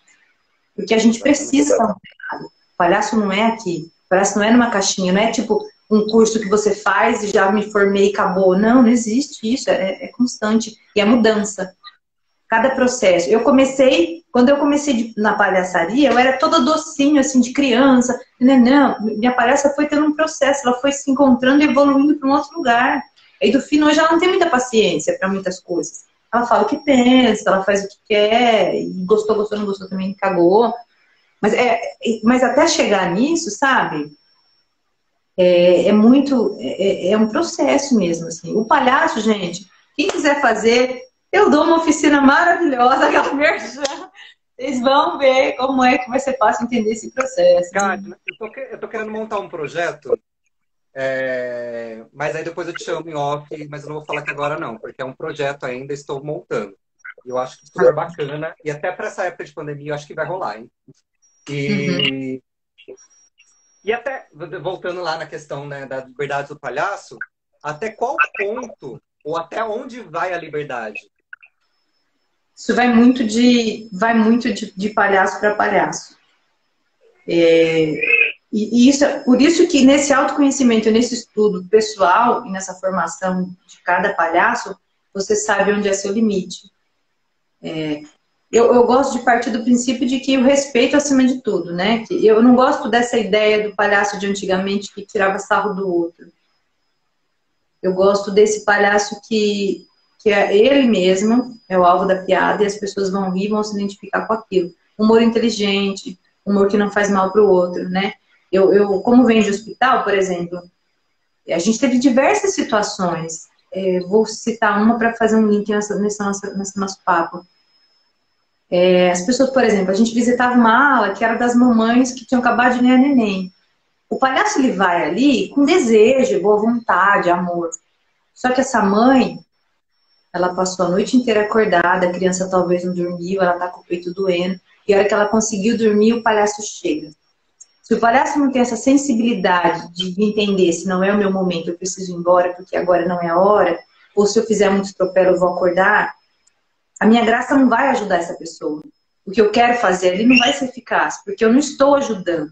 Porque a gente precisa estar preparado. O palhaço não é aqui, o palhaço não é numa caixinha, não é tipo um curso que você faz e já me formei e acabou. Não existe isso, é constante. E é mudança. Cada processo. Quando eu comecei na palhaçaria, eu era toda docinho, assim, de criança. Não, minha palhaça foi tendo um processo, ela foi se encontrando e evoluindo para um outro lugar. Aí, do fim, hoje ela não tem muita paciência para muitas coisas. Ela fala o que pensa, ela faz o que quer, e gostou, não gostou também, cagou. Mas até chegar nisso, sabe? É um processo mesmo, assim. O palhaço, gente, quem quiser fazer... Eu dou uma oficina maravilhosa, aquela merchan. Vocês vão ver como é que vai ser fácil entender esse processo. Cara, eu tô querendo montar um projeto, mas aí depois eu te chamo em off, mas eu não vou falar aqui agora não, porque é um projeto ainda, estou montando. Eu acho que super bacana, e até para essa época de pandemia eu acho que vai rolar, hein? E até, voltando lá na questão, né, da liberdade do palhaço, até qual ponto, ou até onde vai a liberdade? Isso vai muito de palhaço para palhaço. Por isso que nesse autoconhecimento, nesse estudo pessoal e nessa formação de cada palhaço, você sabe onde é seu limite. Eu gosto de partir do princípio de que o respeito acima de tudo, né? Eu não gosto dessa ideia do palhaço de antigamente que tirava sarro do outro. Eu gosto desse palhaço que é ele mesmo, é o alvo da piada, e as pessoas vão rir, vão se identificar com aquilo. Humor inteligente, humor que não faz mal para o outro, né? Eu, como venho de hospital, por exemplo, a gente teve diversas situações. Vou citar uma para fazer um link nesse nosso papo. As pessoas, por exemplo, a gente visitava uma ala que era das mamães que tinham acabado de ganhar neném. O palhaço, ele vai ali com desejo, boa vontade, amor. Só que essa mãe, ela passou a noite inteira acordada, a criança talvez não dormiu, ela tá com o peito doendo, e a hora que ela conseguiu dormir, o palhaço chega. Se o palhaço não tem essa sensibilidade de entender se não é o meu momento, eu preciso ir embora porque agora não é a hora, ou se eu fizer muito atropelo, eu vou acordar, a minha graça não vai ajudar essa pessoa. O que eu quero fazer ali não vai ser eficaz, porque eu não estou ajudando.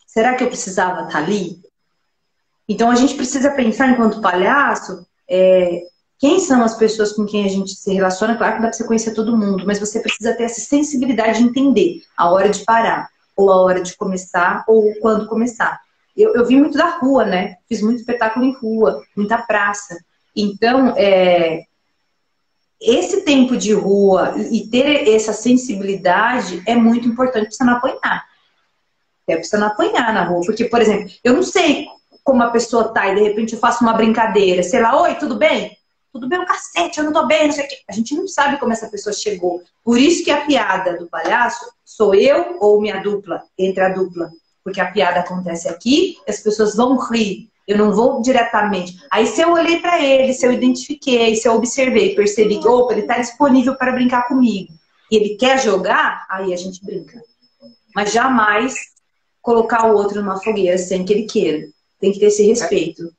Será que eu precisava estar ali? Então a gente precisa pensar enquanto palhaço, quem são as pessoas com quem a gente se relaciona. Claro que dá para você conhecer todo mundo, mas você precisa ter essa sensibilidade de entender a hora de parar, ou a hora de começar, ou quando começar. Eu vim muito da rua, né? Fiz muito espetáculo em rua, muita praça. Então, esse tempo de rua e ter essa sensibilidade é muito importante para você não apanhar. Pra você não apanhar na rua. Porque, por exemplo, eu não sei como a pessoa tá e de repente eu faço uma brincadeira. Sei lá, oi, tudo bem? Tudo bem, o cacete, eu não tô bem, não sei o quê. A gente não sabe como essa pessoa chegou. Por isso que a piada do palhaço sou eu ou minha dupla, entre a dupla. Porque a piada acontece aqui, as pessoas vão rir. Eu não vou diretamente. Aí se eu olhei pra ele, se eu identifiquei, se eu observei, percebi que, opa, ele tá disponível para brincar comigo. E ele quer jogar, aí a gente brinca. Mas jamais colocar o outro numa fogueira sem que ele queira. Tem que ter esse respeito.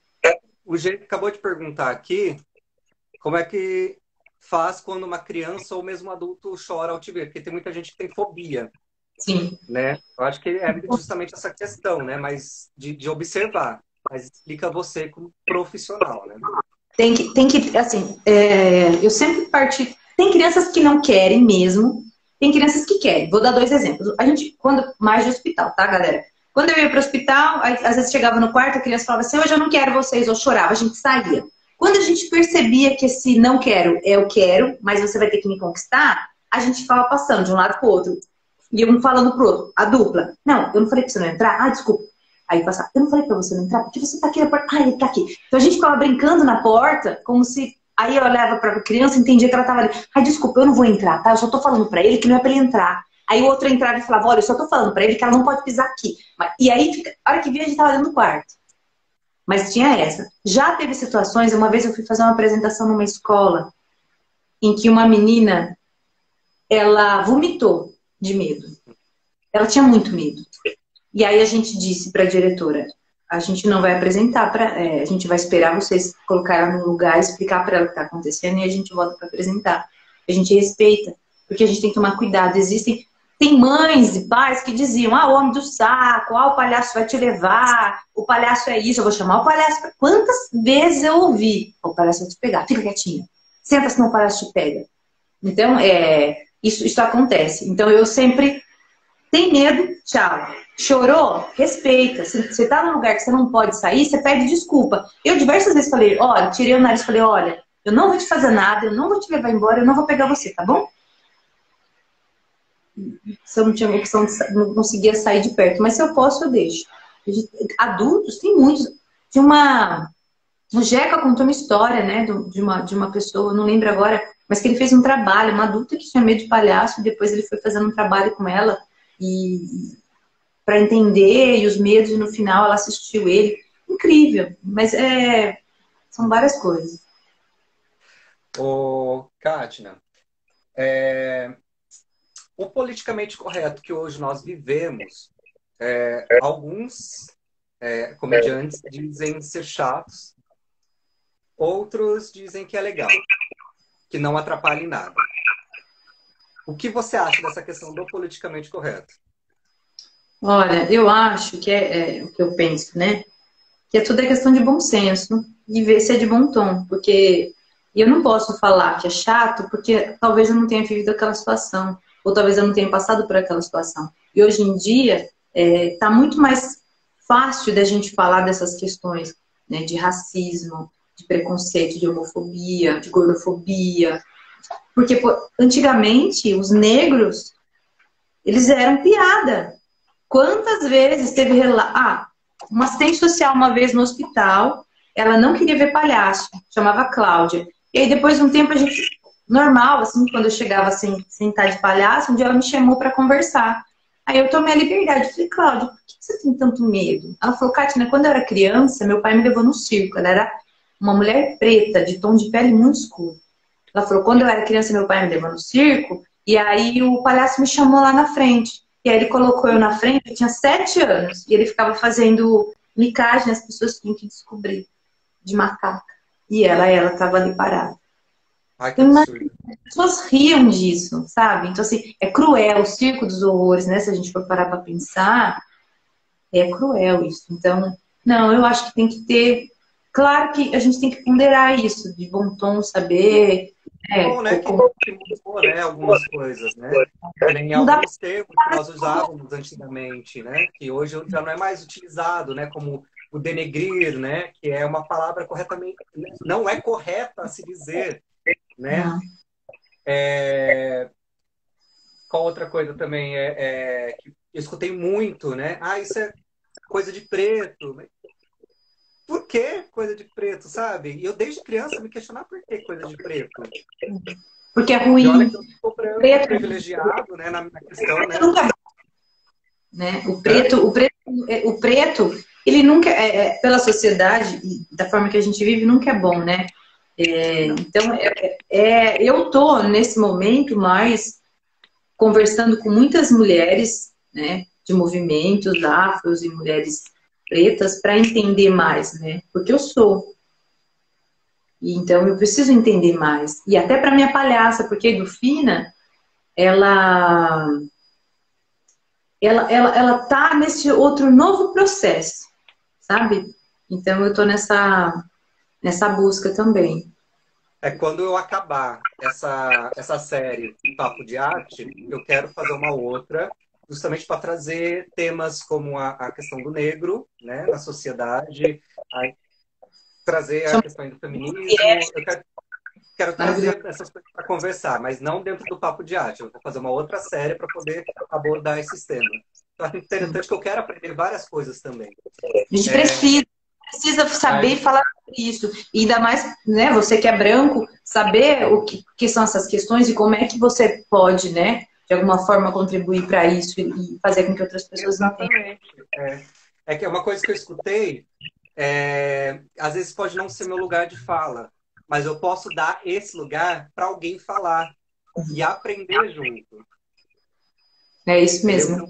O Gê acabou de perguntar aqui como é que faz quando uma criança ou mesmo um adulto chora ao te ver, porque tem muita gente que tem fobia. Sim. Né? Eu acho que é justamente essa questão, né? Mas de observar. Mas explica você como profissional, né? Tem que assim, eu sempre parti. Tem crianças que não querem mesmo, tem crianças que querem. Vou dar 2 exemplos. A gente, quando mais de hospital, tá, galera? Quando eu ia para o hospital, às vezes chegava no quarto, a criança falava assim, hoje eu não quero vocês, ou chorava, a gente saía. Quando a gente percebia que esse não quero é eu quero, mas você vai ter que me conquistar, a gente ficava passando de um lado pro outro. E um falando pro outro, a dupla. Não, eu não falei pra você não entrar? Ah, desculpa. Aí passava, eu não falei pra você não entrar, porque você tá aqui na porta. Ah, ele tá aqui. Então a gente ficava brincando na porta, como se... Aí eu olhava pra criança e entendia que ela tava ali. Ai, desculpa, eu não vou entrar, tá? Eu só tô falando pra ele que não é pra ele entrar. Aí o outro entrava e falava, olha, eu só tô falando pra ele que ela não pode pisar aqui. E aí, a hora que via, a gente tava dentro do quarto. Mas tinha essa. Já teve situações, uma vez eu fui fazer uma apresentação numa escola em que uma menina, ela vomitou de medo. Ela tinha muito medo. E aí a gente disse para a diretora, a gente não vai apresentar, a gente vai esperar vocês colocar ela no lugar, explicar para ela o que está acontecendo e a gente volta para apresentar. A gente respeita, porque a gente tem que tomar cuidado. Tem mães e pais que diziam, o homem do saco, o palhaço vai te levar, o palhaço é isso, eu vou chamar o palhaço. Quantas vezes eu ouvi, o palhaço vai te pegar, fica quietinha, senta senão o palhaço te pega. Então, isso acontece. Então, eu sempre... Tem medo? Tchau. Chorou? Respeita. Se você tá num lugar que você não pode sair, você pede desculpa. Eu diversas vezes falei, olha, tirei o nariz e falei, olha, eu não vou te fazer nada, eu não vou te levar embora, eu não vou pegar você, tá bom? Se eu não tinha opção, não conseguia sair de perto. Mas se eu posso, eu deixo. Adultos, tem muitos. O Jeca contou uma história, né, de uma pessoa, não lembro agora, mas que ele fez um trabalho, uma adulta que tinha medo de palhaço, e depois ele foi fazendo um trabalho com ela, e para entender e os medos, e no final ela assistiu ele. Incrível, mas são várias coisas. Ô, Kátia, o politicamente correto que hoje nós vivemos, alguns comediantes dizem ser chatos, outros dizem que é legal, que não atrapalha em nada. O que você acha dessa questão do politicamente correto? Olha, eu acho que é o que eu penso, né? Que tudo é questão de bom senso e ver se é de bom tom, porque eu não posso falar que é chato, porque talvez eu não tenha vivido aquela situação, ou talvez eu não tenha passado por aquela situação. E hoje em dia, tá muito mais fácil da gente falar dessas questões, né, de racismo, de preconceito, de homofobia, de gordofobia. Porque antigamente, os negros, eles eram piada. Quantas vezes teve relato? Uma assistente social uma vez no hospital, ela não queria ver palhaço, chamava Cláudia. E aí depois de um tempo a gente normal, assim, quando eu chegava sem estar de palhaço, um dia ela me chamou para conversar. Aí eu tomei a liberdade. Falei, Cláudia, por que você tem tanto medo? Ela falou, Kátia, quando eu era criança, meu pai me levou no circo. Ela era uma mulher preta, de tom de pele muito escuro. Ela falou, quando eu era criança, meu pai me levou no circo, e aí o palhaço me chamou lá na frente. E aí ele colocou eu na frente, eu tinha 7 anos, e ele ficava fazendo micagem, as pessoas tinham que descobrir, de macaca. E ela estava ali parada. Ai, que absurdo. As pessoas riam disso, sabe? Então, assim, é cruel, o circo dos horrores, né? Se a gente for parar pra pensar, é cruel isso. Então, não, eu acho que tem que ter. Claro que a gente tem que ponderar isso, de bom tom, saber. Bom, né? Que mudou, né? Algumas coisas, né? Em Não dá alguns termos que nós usávamos antigamente, né? Que hoje já não é mais utilizado, né? Como o denegrir, né? Que é uma palavra corretamente... Não é correta a se dizer, né? Não. Qual outra coisa também que eu escutei muito, né? Ah, isso é coisa de preto. Por que coisa de preto, sabe? E eu desde criança me questionar por que coisa de preto. Porque é E olha ruim. que eu sou branco, Preto, privilegiado, né, na questão, né? nunca é bom, né? O preto, ele nunca, pela sociedade e da forma que a gente vive, nunca é bom, né? Então, eu tô nesse momento mais conversando com muitas mulheres, né, de movimentos afros e mulheres pretas para entender mais, né? Porque eu sou. E então eu preciso entender mais. E até para minha palhaça, porque a Edufina, ela tá nesse outro novo processo, sabe? Então eu tô nessa busca também. Quando eu acabar essa série Papo de Arte, eu quero fazer uma outra, justamente para trazer temas como a questão do negro, né, na sociedade, trazer a questão do feminismo. Eu quero trazer essas coisas para conversar, mas não dentro do Papo de Arte. Eu vou fazer uma outra série para poder abordar esses temas. Então, é interessante que eu quero aprender várias coisas também. A gente precisa saber falar sobre isso. E ainda mais, né, você que é branco, saber o que são essas questões e como é que você pode, né, de alguma forma contribuir para isso e fazer com que outras pessoas entendam. Exatamente. É que é uma coisa que eu escutei, às vezes pode não ser meu lugar de fala, mas eu posso dar esse lugar para alguém falar e aprender junto. É isso mesmo.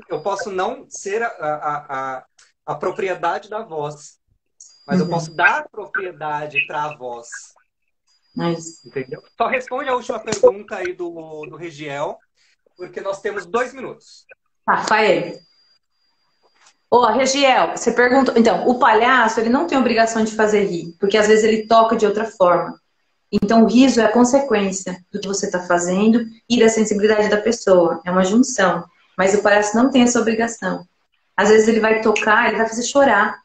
Eu posso não ser a propriedade da voz, mas eu posso dar propriedade para a voz. Entendeu? Só responde a última pergunta aí do Regiel, porque nós temos 2 minutos. Rafael. Ô, Regiel, você perguntou. Então, o palhaço, ele não tem obrigação de fazer rir, porque às vezes ele toca de outra forma. Então, o riso é a consequência do que você está fazendo e da sensibilidade da pessoa. É uma junção. Mas o palhaço não tem essa obrigação. Às vezes ele vai tocar, ele vai fazer chorar.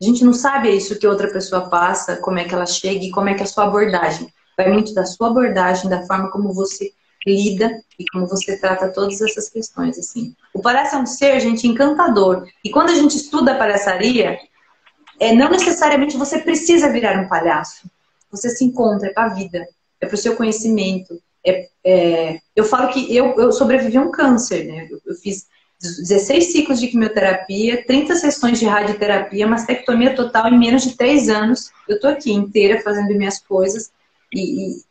A gente não sabe isso que outra pessoa passa, como é que ela chega e como é que é a sua abordagem. Vai muito da sua abordagem, da forma como você lida e como você trata todas essas questões, assim. O palhaço é um ser, gente, encantador. E quando a gente estuda a palhaçaria, não necessariamente você precisa virar um palhaço. Você se encontra, é para a vida, é para o seu conhecimento. Eu falo que eu sobrevivi a um câncer, né? Eu fiz 16 ciclos de quimioterapia, 30 sessões de radioterapia, mastectomia total em menos de 3 anos. Eu tô aqui inteira fazendo minhas coisas,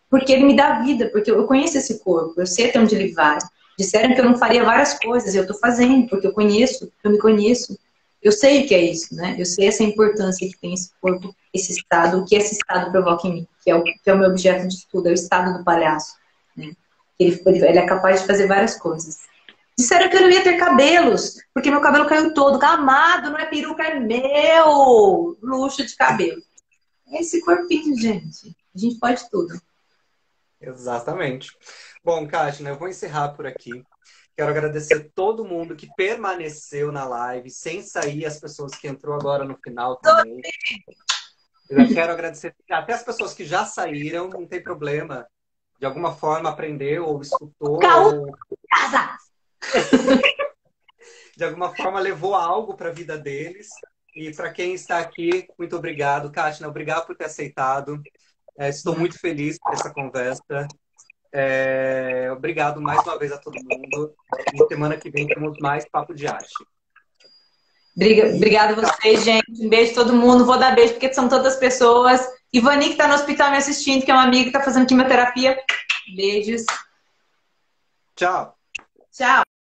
porque ele me dá vida, porque eu conheço esse corpo, eu sei até onde ele vai. Disseram que eu não faria várias coisas, eu tô fazendo, porque eu me conheço. Eu sei o que é isso, né? Eu sei essa importância que tem esse corpo, esse estado, o que esse estado provoca em mim, que é o meu objeto de estudo, é o estado do palhaço. Né? Ele é capaz de fazer várias coisas. Disseram que eu não ia ter cabelos, porque meu cabelo caiu todo. Amado, não é peruca, é meu luxo de cabelo. É esse corpinho, gente. A gente pode tudo. Exatamente. Bom, Kátia, eu vou encerrar por aqui. Quero agradecer todo mundo que permaneceu na live, sem sair, as pessoas que entrou agora no final também. Eu quero agradecer até as pessoas que já saíram, não tem problema. De alguma forma aprendeu ou escutou. Casa! De alguma forma levou algo para a vida deles. E para quem está aqui, muito obrigado. Kátia, obrigado por ter aceitado. Estou muito feliz por essa conversa. Obrigado mais uma vez a todo mundo. E semana que vem temos mais Papo de Arte. Obrigada a vocês, gente. Um beijo a todo mundo. Vou dar beijo porque são tantas pessoas. Ivani, que está no hospital me assistindo, que é uma amiga que está fazendo quimioterapia. Beijos. Tchau. Tchau.